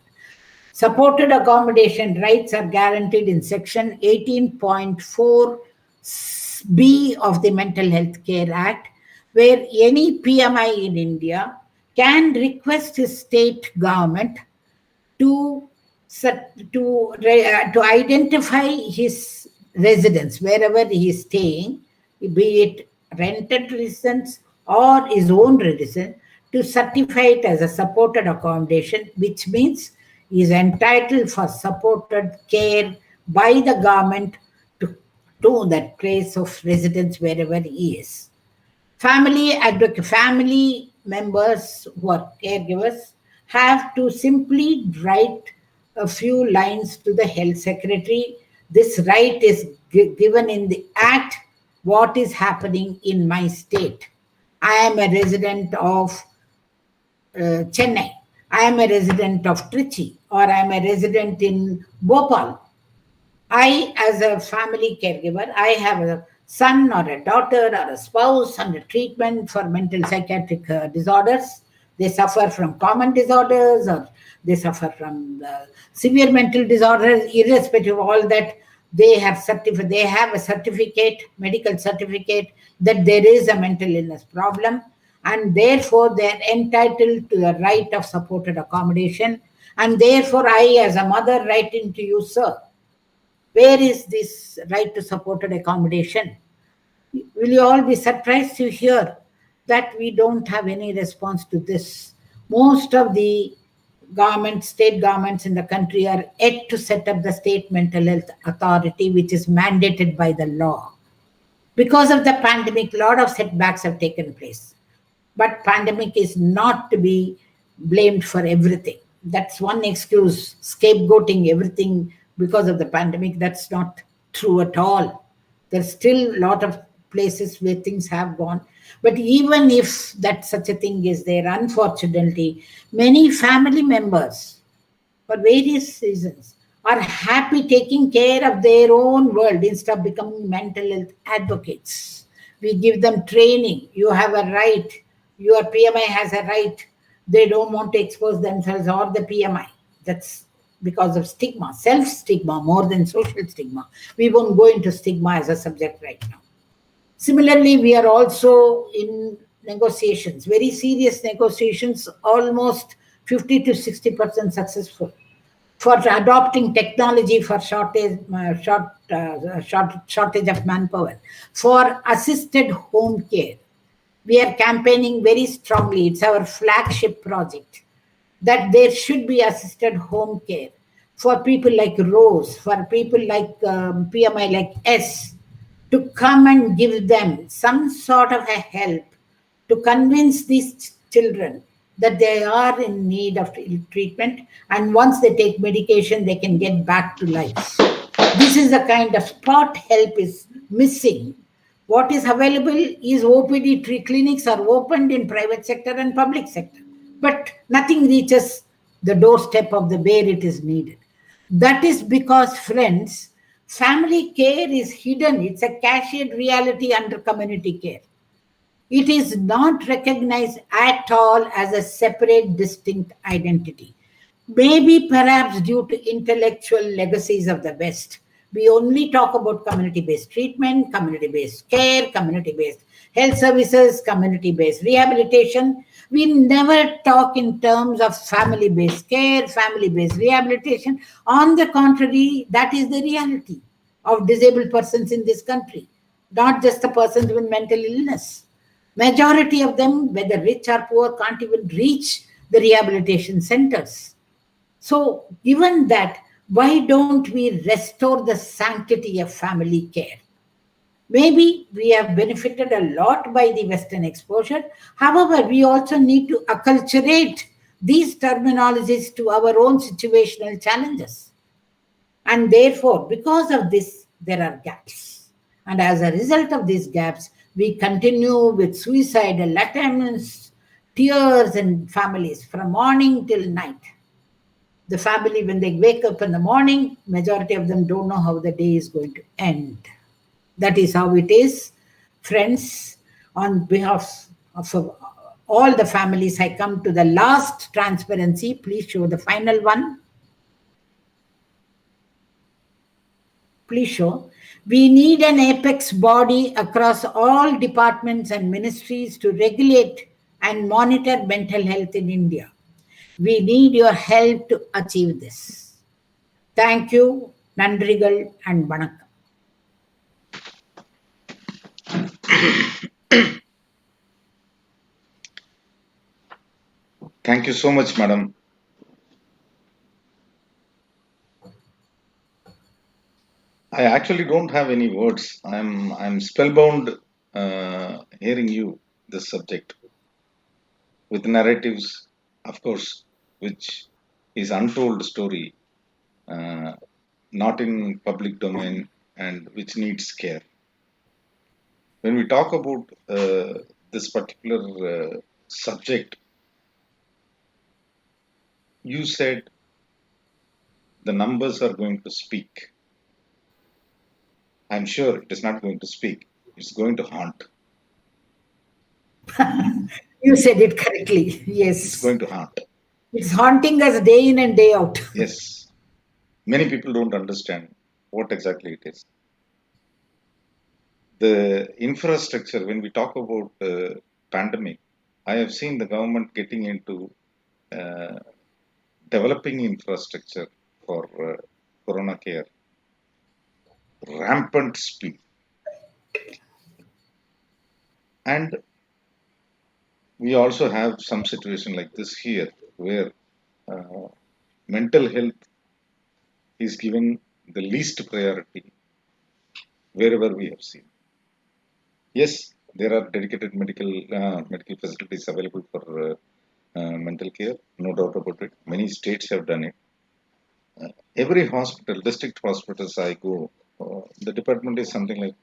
Supported accommodation rights are guaranteed in Section 18.4B of the Mental Health Care Act, where any PMI in India can request his state government to identify his residence wherever he is staying, be it rented residence or his own residence, to certify it as a supported accommodation, which means he is entitled for supported care by the government to that place of residence wherever he is. Family members who are caregivers have to simply write a few lines to the health secretary. This right is given in the act. What is happening in my state? I am a resident of Chennai. I am a resident of Trichy, or I am a resident in Bhopal. I, as a family caregiver, I have a son or a daughter or a spouse under treatment for mental psychiatric disorders. They suffer from common disorders, or they suffer from severe mental disorders. Irrespective of all that, they have a certificate, medical certificate, that there is a mental illness problem, and therefore they are entitled to the right of supported accommodation. And therefore, I, as a mother, writing to you, sir, where is this right to supported accommodation? Will you all be surprised to hear that we don't have any response to this? Most of the state governments in the country are yet to set up the state mental health authority, which is mandated by the law. Because of the pandemic, a lot of setbacks have taken place. But pandemic is not to be blamed for everything. That's one excuse, scapegoating everything because of the pandemic. That's not true at all. There's still a lot of places where things have gone. But even if that such a thing is there, unfortunately, many family members, for various reasons, are happy taking care of their own world instead of becoming mental health advocates. We give them training. You have a right. Your PMI has a right. They don't want to expose themselves or the PMI. That's because of stigma, self-stigma more than social stigma. We won't go into stigma as a subject right now. Similarly, we are also in negotiations, very serious negotiations, almost 50 to 60% successful, for adopting technology for shortage of manpower, for assisted home care. We are campaigning very strongly. It's our flagship project that there should be assisted home care for people like Rose, for people like PMI like S, to come and give them some sort of a help to convince these children that they are in need of treatment, and once they take medication, they can get back to life. This is the kind of spot help is missing. What is available is OPD clinics are opened in private sector and public sector, but nothing reaches the doorstep of where it is needed. That is because, friends, family care is hidden. It's a cashiered reality under community care. It is not recognized at all as a separate, distinct identity. Maybe perhaps due to intellectual legacies of the West, we only talk about community-based treatment, community-based care, community-based health services, community-based rehabilitation. We never talk in terms of family-based care, family-based rehabilitation. On the contrary, that is the reality of disabled persons in this country, not just the persons with mental illness. Majority of them, whether rich or poor, can't even reach the rehabilitation centers. So, given that, why don't we restore the sanctity of family care? Maybe we have benefited a lot by the Western exposure. However, we also need to acculturate these terminologies to our own situational challenges. And therefore, because of this, there are gaps. And as a result of these gaps, we continue with suicidal attempts, tears in families from morning till night. The family, when they wake up in the morning, majority of them don't know how the day is going to end. That is how it is. Friends, on behalf of all the families, I come to the last transparency. Please show the final one. Please show. We need an apex body across all departments and ministries to regulate and monitor mental health in India. We need your help to achieve this. Thank you, Nandrigal and Vanakkam. Thank you so much, madam. I actually don't have any words. I'm spellbound hearing you this subject with narratives, of course, which is untold story, uh, not in public domain, and which needs care. When we talk about this particular subject, you said the numbers are going to speak. I'm sure it is not going to speak. It's going to haunt. You said it correctly. It's Yes. going to haunt. It's haunting us day in and day out. Yes. Many people don't understand what exactly it is. The infrastructure, when we talk about pandemic, I have seen the government getting into uh, developing infrastructure for corona care, rampant speed. And we also have some situation like this here where uh, mental health is given the least priority wherever we have seen. Yes, there are dedicated medical facilities available for mental care, no doubt about it. Many states have done it. Every hospital, district hospitals I go, the department is something like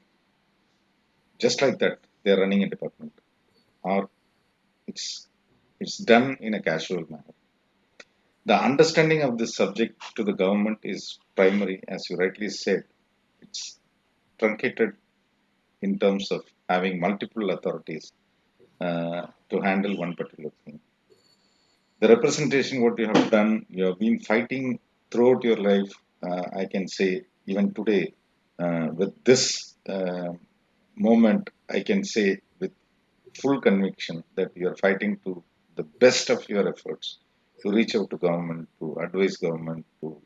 just like that. They are running a department, or it's it's done in a casual manner. The understanding of this subject to the government is primary, as you rightly said. It's truncated in terms of having multiple authorities to handle one particular thing. The representation, what you have done, you have been fighting throughout your life. I can say, even today, with this moment, I can say with full conviction that you are fighting to the best of your efforts to reach out to government, to advise government, to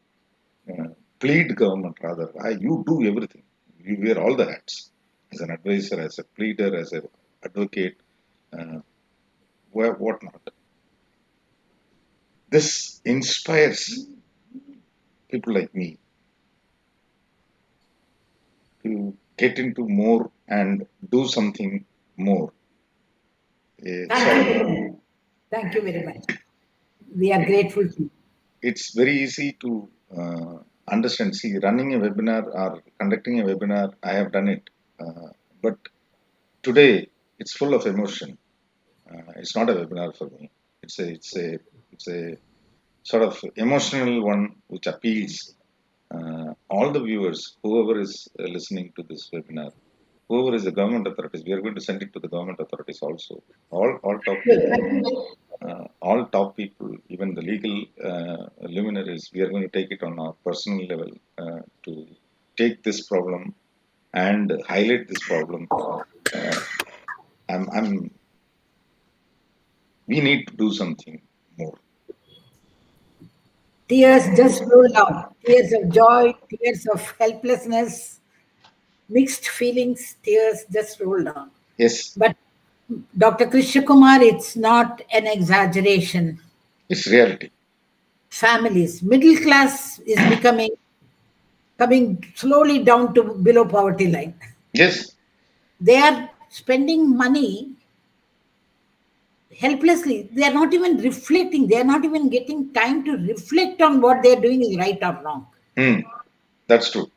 uh, plead government rather. You do everything. You wear all the hats as an advisor, as a pleader, as an advocate, uh, whatnot. This inspires people like me to get into more and do something more. Thank Sort you of, very much. Thank you very much. We are grateful to you. it's very easy to understand. See, running a webinar or conducting a webinar, I have done it, but today it's full of emotion. It's not a webinar for me. It's a sort of emotional one which appeals all the viewers, whoever is listening to this webinar, whoever is the government authorities, we are going to send it to the government authorities also. All top people, all top people, even the legal luminaries, we are going to take it on our personal level to take this problem and highlight this problem. Uh, I'm. We need to do something more. Tears just roll down. Tears of joy, tears of helplessness, mixed feelings, tears just roll down. Yes, But Dr. Krishna Kumar, it's not an exaggeration. it's reality. families. Middle class is becoming coming slowly down to below poverty line. Yes. They are spending money helplessly. They are not even reflecting. They are not even getting time to reflect on what they are doing is right or wrong. Hmm. That's true.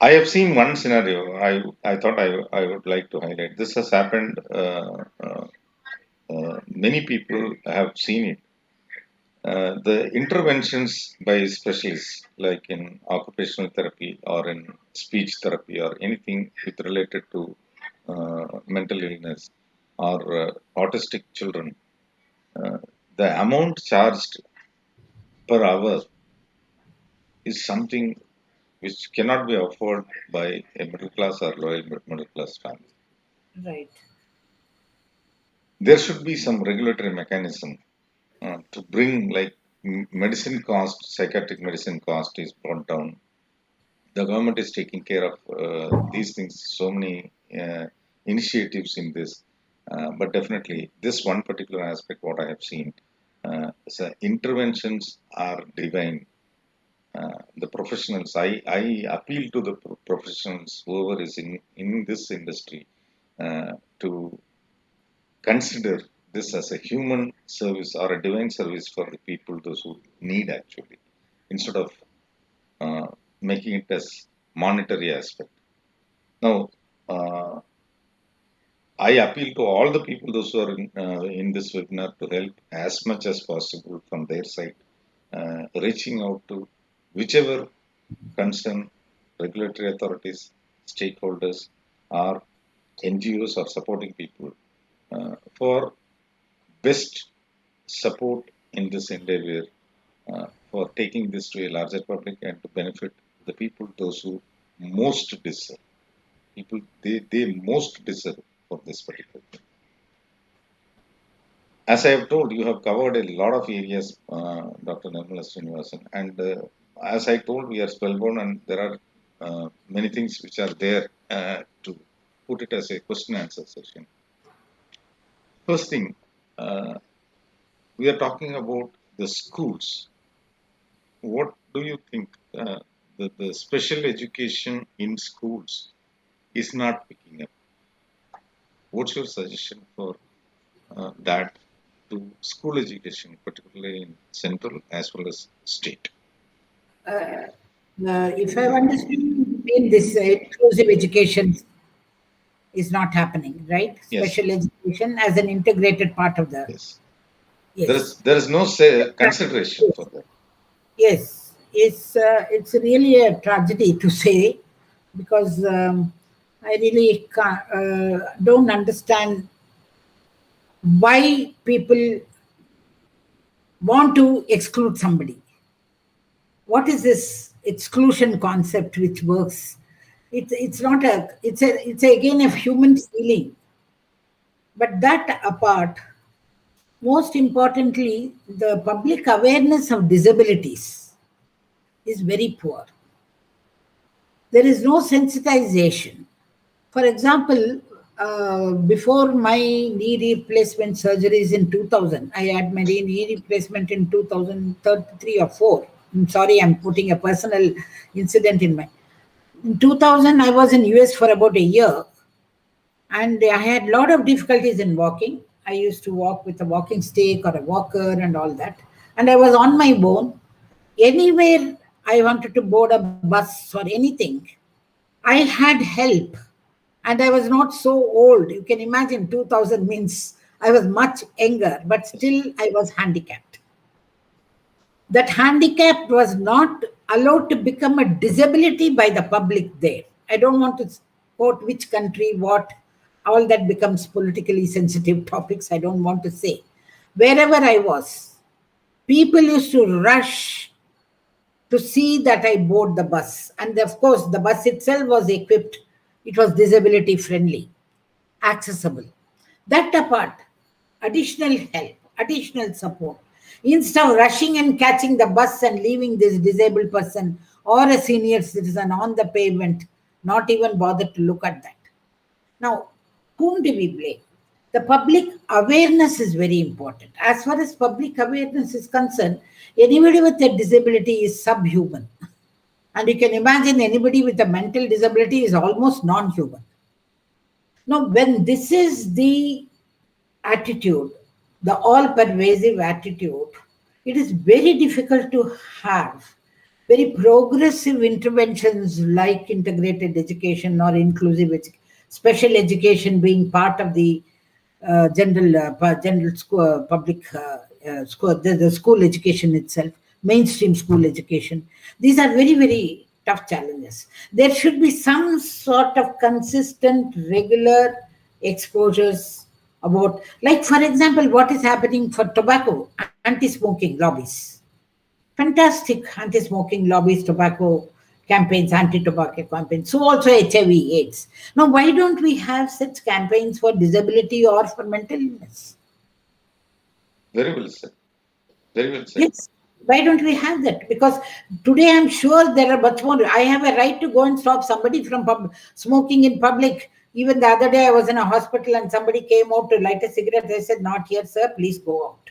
I have seen one scenario. I thought I would like to highlight. This has happened. Many people have seen it. The interventions by specialists, like in occupational therapy or in speech therapy or anything with related to mental illness or autistic children, uh, the amount charged per hour is something which cannot be afforded by a middle class or lower middle class family. Right. There should be some regulatory mechanism to bring, like, medicine cost, psychiatric medicine cost is brought down. The government is taking care of these things. So many initiatives in this, but definitely this one particular aspect, what I have seen, so interventions are divine. The professionals, I appeal to the professionals, whoever is in this industry, to consider this as a human service or a divine service for the people, those who need actually, instead of uh, making it as monetary aspect. Now, uh, I appeal to all the people, those who are in this webinar, to help as much as possible from their side, reaching out to whichever concerned regulatory authorities, stakeholders, or NGOs or supporting people for best support in this endeavor, for taking this to a larger public and to benefit the people, those who most deserve. People, they most deserve for this particular thing. As I have told, you have covered a lot of areas, Dr. Nirmala Srinivasan, and as I told, we are spellbound, and there are many things which are there to put it as a question answer session. First thing, uh, we are talking about the schools. What do you think? The special education in schools is not picking up. What's your suggestion for that to school education, particularly in central as well as state? If I've understood, you mean this inclusive education is not happening, right? Yes, Special education as an integrated part of the. yes. Yes. There is no say, consideration for that. Yes, it's really a tragedy to say because I really don't understand why people want to exclude somebody. What is this exclusion concept which works? It's not a it's again a human feeling. But that apart, most importantly, the public awareness of disabilities is very poor. There is no sensitization. For example, before my knee replacement surgeries in 2000, I had my knee replacement in 2003 or 4. I'm sorry, I'm putting a personal incident in my. In 2000, I was in US for about a year, and I had a lot of difficulties in walking. I used to walk with a walking stick or a walker and all that, and I was on my own. Anywhere I wanted to board a bus or anything, I had help, and I was not so old. You can imagine 2000 means I was much younger, but still I was handicapped. That handicap was not allowed to become a disability by the public there. I don't want to quote which country, what, all that becomes politically sensitive topics. I don't want to say. Wherever I was, people used to rush to see that I board the bus. And of course, the bus itself was equipped, it was disability friendly, accessible. That apart, additional help, additional support. Instead of rushing and catching the bus and leaving this disabled person or a senior citizen on the pavement, not even bother to look at that. Now, whom do we blame? The public awareness is very important. As far as public awareness is concerned, anybody with a disability is subhuman. And you can imagine anybody with a mental disability is almost non human. Now, when this is the attitude, the all pervasive attitude, it is very difficult to have very progressive interventions like integrated education or inclusive special education being part of the general school, public school, the school education itself, mainstream school education. These are very, very tough challenges. There should be some sort of consistent, regular exposures about, like, for example, what is happening for tobacco, anti smoking lobbies. Fantastic anti smoking lobbies, tobacco campaigns, anti tobacco campaigns. So, also HIV/AIDS. Now, why don't we have such campaigns for disability or for mental illness? Very well said. Very well said. Yes. Why don't we have that? Because today I'm sure there are much more. I have a right to go and stop somebody from smoking in public. Even the other day, I was in a hospital and somebody came out to light a cigarette. I said, "Not here, sir. Please go out."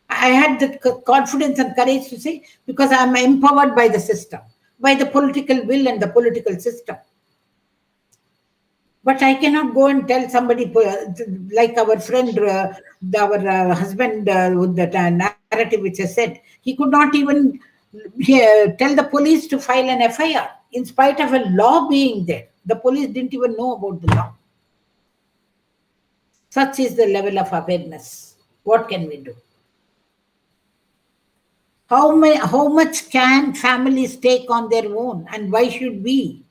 I had the confidence and courage to say, because I'm empowered by the system, by the political will and the political system. But I cannot go and tell somebody, like our friend, our husband, with the narrative which I said, he could not even tell the police to file an FIR in spite of a law being there. The police didn't even know about the law. Such is the level of awareness. What can we do? How much can families take on their own, and why should we?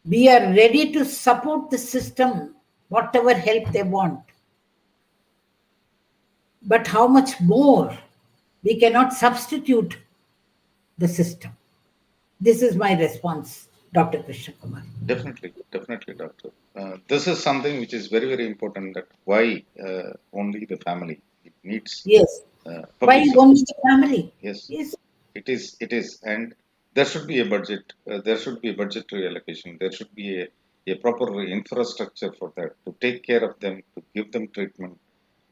We are ready to support the system, whatever help they want. But how much more? We cannot substitute the system. This is my response, Dr. Krishna Kumar. Definitely, definitely, doctor. This is something which is very, very important. That why only the family? It needs Yes. Why public only support. the family? Yes, Yes. it is. It is, and there should be a budget. There should be a budgetary allocation. There should be a proper infrastructure for that to take care of them, to give them treatment,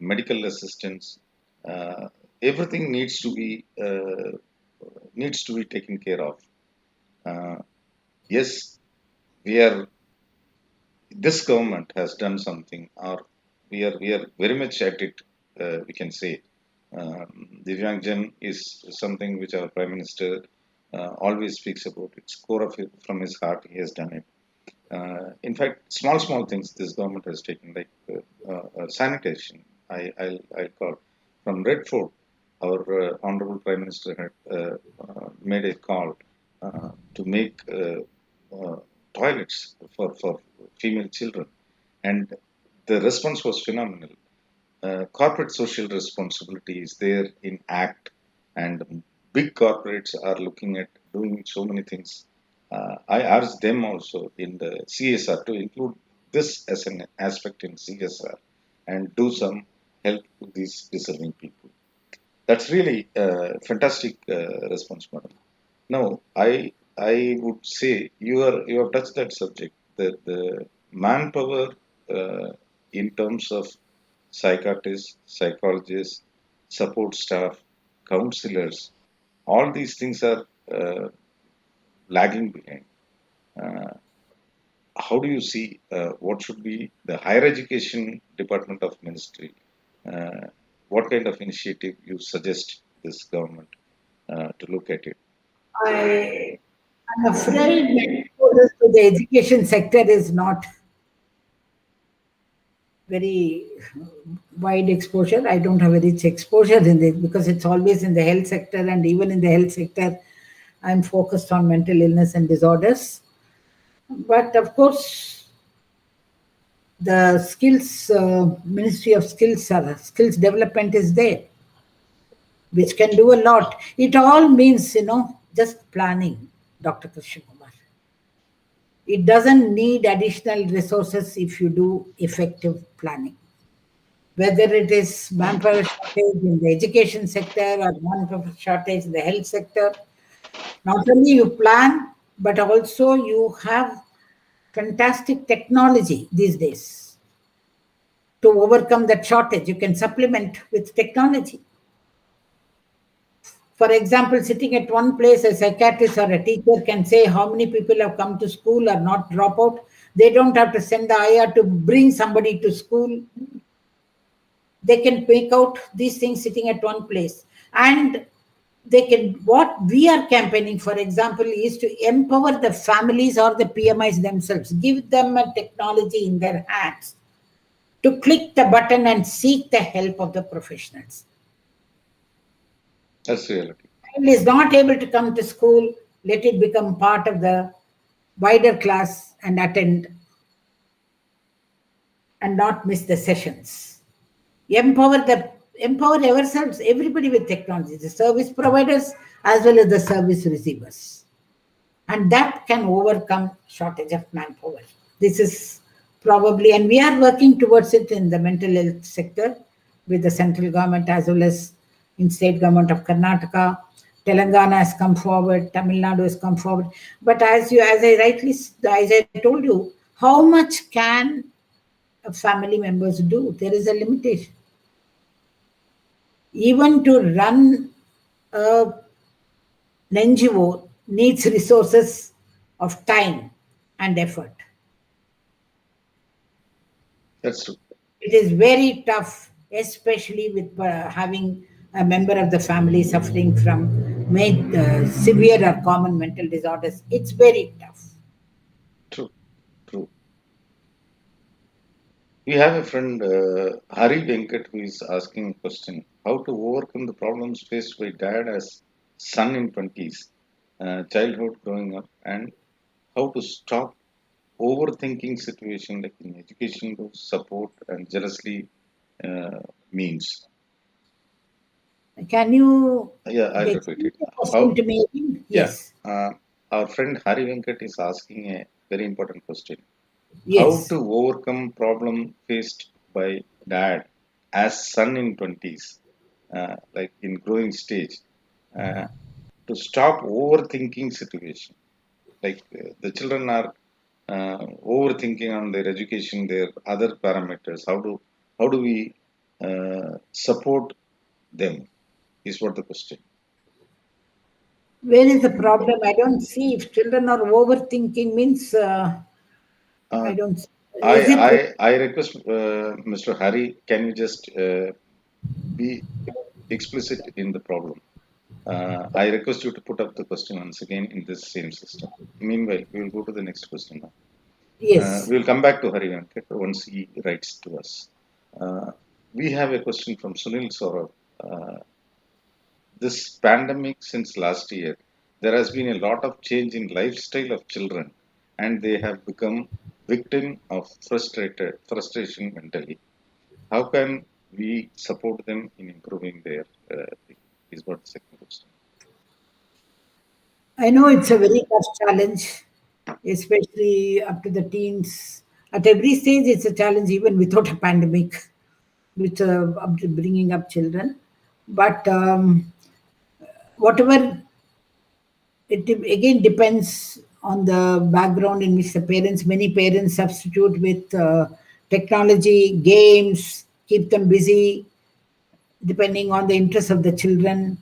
medical assistance. Uh, Everything needs to be taken care of. Uh, yes, we are. This government has done something, or we are very much at it. We can say Divyangjan is something which our Prime Minister always speaks about. It's core of it, from his heart. He has done it. In fact, small things this government has taken, like sanitation. I'll call from Red Fort. Our honorable Prime Minister had made a call to make toilets for female children, and the response was phenomenal. Corporate social responsibility is there in act, and big corporates are looking at doing so many things. I urge them also in the CSR to include this as an aspect in CSR and do some help to these deserving people. That's really a fantastic response, madam. Now, I would say you have touched that subject. The manpower in terms of psychiatrists, psychologists, support staff, counselors, all these things are lagging behind. Uh, how do you see what should be the higher education department of ministry? Uh, what kind of initiative you suggest this government to look at it? I am afraid that exposure to the education sector is not very wide exposure. I don't have a rich exposure in this because it's always in the health sector, and even in the health sector, I'm focused on mental illness and disorders. But of course, the skills Ministry of Skills Development is there, which can do a lot. It all means, just planning, Dr. Krishna Kumar. It doesn't need additional resources if you do effective planning. Whether it is manpower shortage in the education sector or manpower shortage in the health sector, not only you plan, but also you have fantastic technology these days to overcome that shortage. You can supplement with technology. For example, sitting at one place, a psychiatrist or a teacher can say how many people have come to school or not drop out. They don't have to send the IR to bring somebody to school. They can make out these things sitting at one place. And they can, what we are campaigning, for example, is to empower the families or the PMIs themselves, give them a technology in their hands to click the button and seek the help of the professionals. That's reality. Child is not able to come to school, let it become part of the wider class and attend and not miss the sessions. Empower ourselves, everybody with technology, the service providers as well as the service receivers. And that can overcome shortage of manpower. This is probably, and we are working towards it in the mental health sector with the central government as well as in state government of Karnataka. Telangana has come forward, Tamil Nadu has come forward. But as I told you, how much can family members do? There is a limitation. Even to run a NGO needs resources of time and effort. That's true. It is very tough, especially with having a member of the family suffering from severe or common mental disorders. It's very tough. True. True. We have a friend, Hari Venkat, who is asking a question: how to overcome the problems faced by dad as son in 20s, childhood growing up, and how to stop overthinking situation like in education to support and jealously means. Can you Yeah, I'll repeat explain it. the question How? to me again? Yeah. Yes. Our friend Hari Venkat is asking a very important question: how Yes. to overcome problem faced by dad as son in 20s, like in growing stage, uh, to stop overthinking situation. Like the children are overthinking on their education, their other parameters. How do we support them? Is what the question. Where is the problem? I don't see if children are overthinking means Uh, I don't. I, Is it? I request Mr. Hari, can you just be explicit in the problem? I request you to put up the question once again in this same system. Meanwhile, we will go to the next question now. Yes. We will come back to Hari Venkat once he writes to us. Uh, we have a question from Sunil Saurabh. Uh, this pandemic since last year, there has been a lot of change in lifestyle of children, and they have become victim of frustration mentally. How can we support them in improving their thing? Is what the second question. I know it's a very tough challenge, especially up to the teens. At every stage, it's a challenge, even without a pandemic, with bringing up children. But whatever, again depends on the background in which the parents, many parents substitute with technology, games, keep them busy, depending on the interests of the children.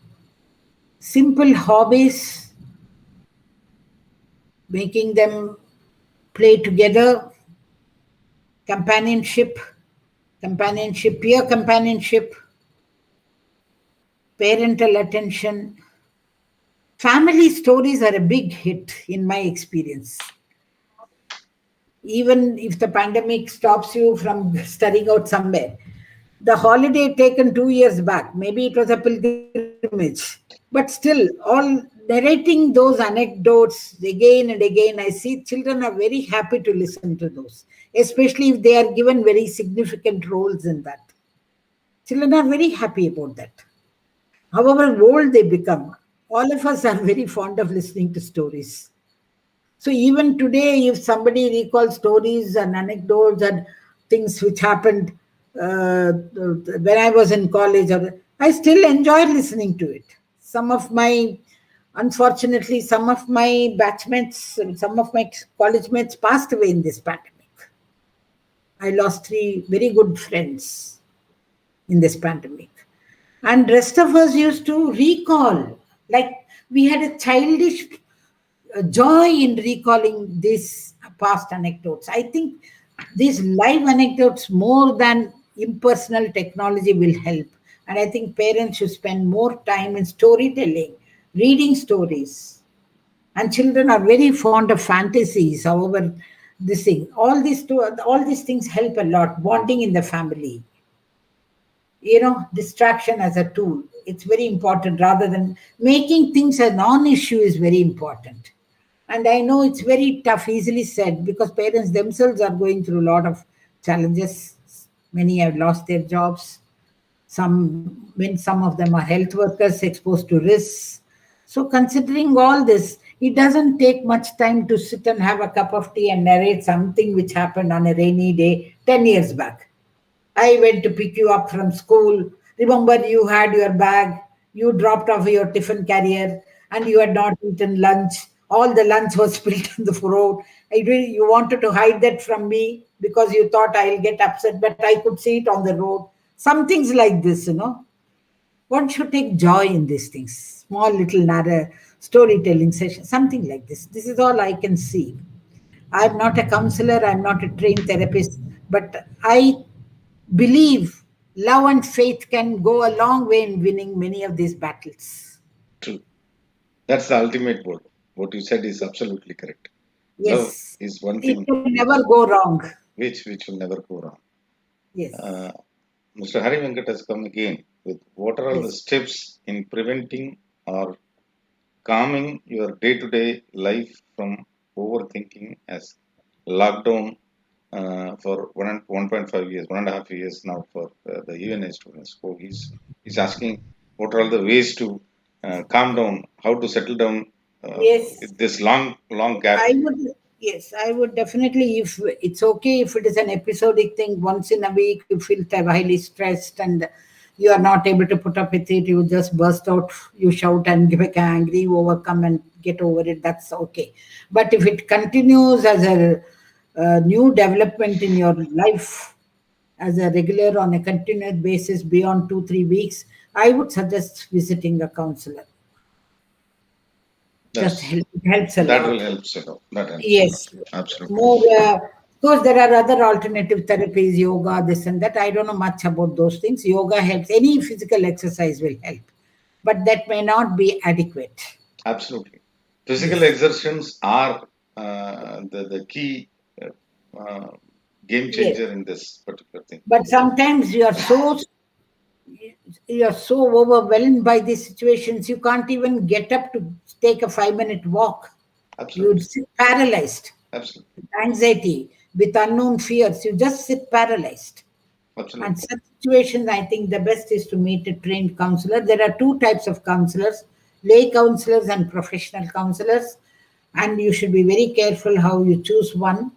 Simple hobbies, making them play together, companionship, peer companionship, parental attention. Family stories are a big hit in my experience. Even if the pandemic stops you from studying out somewhere, the holiday taken 2 years back, maybe it was a pilgrimage, but still, all narrating those anecdotes again and again, I see children are very happy to listen to those, especially if they are given very significant roles in that. Children are very happy about that. However old they become, all of us are very fond of listening to stories. So even today, if somebody recalls stories and anecdotes and things which happened when I was in college, I still enjoy listening to it. Some of my Unfortunately, some of my batchmates, some of my college mates passed away in this pandemic. I lost three very good friends in this pandemic. And rest of us used to recall, like we had a childish joy in recalling these past anecdotes. I think these live anecdotes, more than impersonal technology, will help. And I think parents should spend more time in storytelling, reading stories. And children are very fond of fantasies. However, this thing, all these things help a lot. Bonding in the family, distraction as a tool. It's very important rather than making things a non-issue is very important. And I know it's very tough, easily said, because parents themselves are going through a lot of challenges. Many have lost their jobs. Some of them are health workers exposed to risks. So considering all this, it doesn't take much time to sit and have a cup of tea and narrate something which happened on a rainy day 10 years back. I went to pick you up from school. Remember, you had your bag, you dropped off your tiffin carrier, and you had not eaten lunch. All the lunch was spilled on the road. You wanted to hide that from me because you thought I'll get upset, but I could see it on the road. Some things like this. One should take joy in these things. Small little storytelling session, something like this. This is all I can see. I'm not a counselor, I'm not a trained therapist, but I believe love and faith can go a long way in winning many of these battles. True. That's the ultimate word. What you said is absolutely correct. Love Yes, is one it thing will never go wrong. which will never go wrong. Yes, Uh, Mr. Hari Venkat has come again with what are all the yes, steps in preventing or calming your day-to-day life from overthinking as lockdown for 1.5 years, 1.5 years now for the UNA students. So he's asking what are all the ways to calm down, how to settle down yes. this long gap. I would, yes, I would definitely. If it's okay, if it is an episodic thing, once in a week, you feel highly stressed and you are not able to put up with it, you just burst out, you shout and get angry, you overcome and get over it. That's okay. But if it continues as a new development in your life, as a regular on a continuous basis beyond 2 3 weeks, I would suggest visiting a counselor. That's It helps a that will lot. help a lot. That helps a lot. Yes, Absolutely. more. Of course, there are other alternative therapies, yoga, this and that. I don't know much about those things. Yoga helps. Any physical exercise will help, but that may not be adequate. Absolutely. Physical Yes, exertions are the key uh, uh, game yes. changer in this particular thing. But sometimes you are so overwhelmed by these situations, you can't even get up to take a 5 minute walk. You'd Absolutely. sit paralyzed Absolutely. with anxiety, with unknown fears. You just sit paralyzed. And Absolutely. such situations, I think the best is to meet a trained counselor. There are two types of counselors: lay counselors and professional counselors. And you should be very careful how you choose one.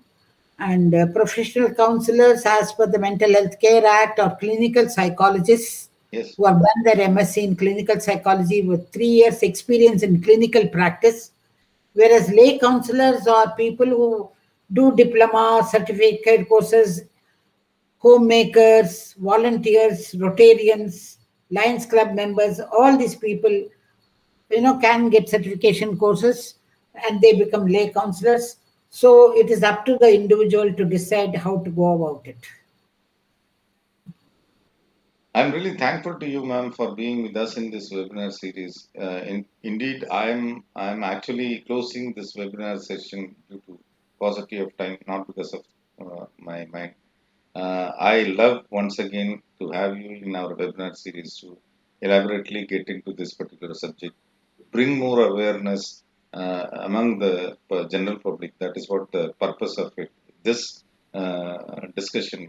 And professional counselors, as per the Mental Health Care Act, or clinical psychologists Yes. who have done their MSc in clinical psychology with 3 years' experience in clinical practice. Whereas lay counselors are people who do diploma, certificate courses, homemakers, volunteers, Rotarians, Lions Club members, all these people, can get certification courses and they become lay counselors. So it is up to the individual to decide how to go about it. I'm really thankful to you, ma'am, for being with us in this webinar series. Indeed, I'm actually closing this webinar session due to paucity of time, not because of my mind. I love once again to have you in our webinar series to elaborately get into this particular subject, bring more awareness among the general public. That is what the purpose of it. This discussion,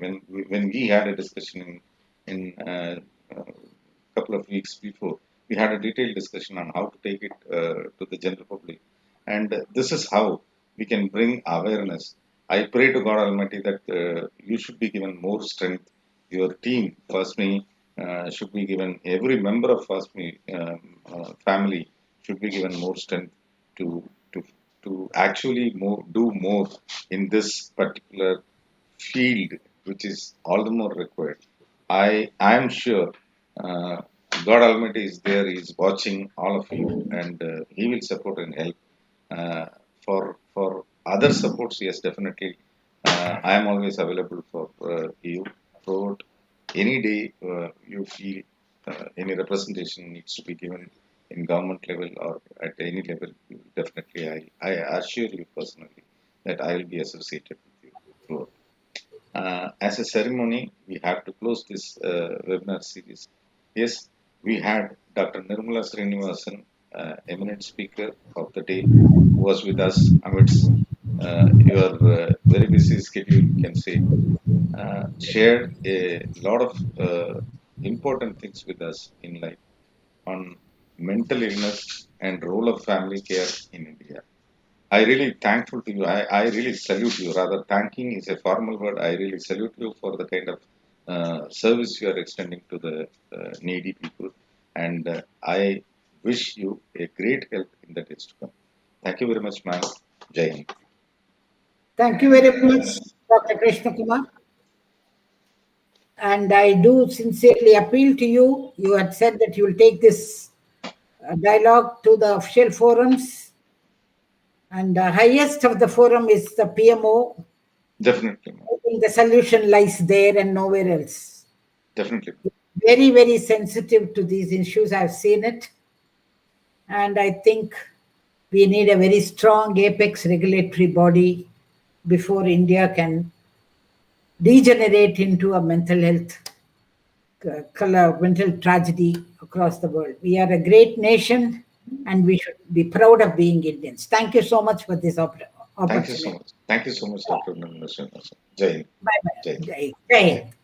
when we had a discussion in a couple of weeks before, we had a detailed discussion on how to take it to the general public, and this is how we can bring awareness. I pray to God Almighty that you should be given more strength. Your team, First Me, should be given. Every member of First Me family should be given more strength to to to actually do more in this particular field, which is all the more required. I am sure uh, God Almighty is there. He is watching all of you, and He will support and help. Uh, for other supports, yes, definitely. I am always available for you. Throughout any day you feel any representation needs to be given in government level or at any level, definitely I assure you personally that I will be associated with you throughout. As a ceremony, we have to close this webinar series. Yes, we had Dr. Nirmala Srinivasan, eminent speaker of the day, who was with us amidst your very busy schedule, you can say, shared a lot of important things with us in life on mental illness and role of family care in India. I really thankful to you. I really salute you. Rather, thanking is a formal word. I really salute you for the kind of service you are extending to the needy people. And I wish you a great health in the days to come. Thank you very much, ma'am. Jai Hind. Thank you very much, Dr. Krishna Kumar. And I do sincerely appeal to you. You had said that you will take this dialogue to the official forums, and the highest of the forum is the PMO. Definitely, ma'am. I think the solution lies there and nowhere else. Definitely. Very, very sensitive to these issues. I've seen it. And I think we need a very strong apex regulatory body before India can degenerate into a mental health mental tragedy across the world. We are a great nation and we should be proud of being Indians. Thank you so much for this opportunity. Thank you so much. Thank you so much, Dr. Nirmala Srinivasan. Jai Hind. Bye bye. Jai Hind. Jai Hind.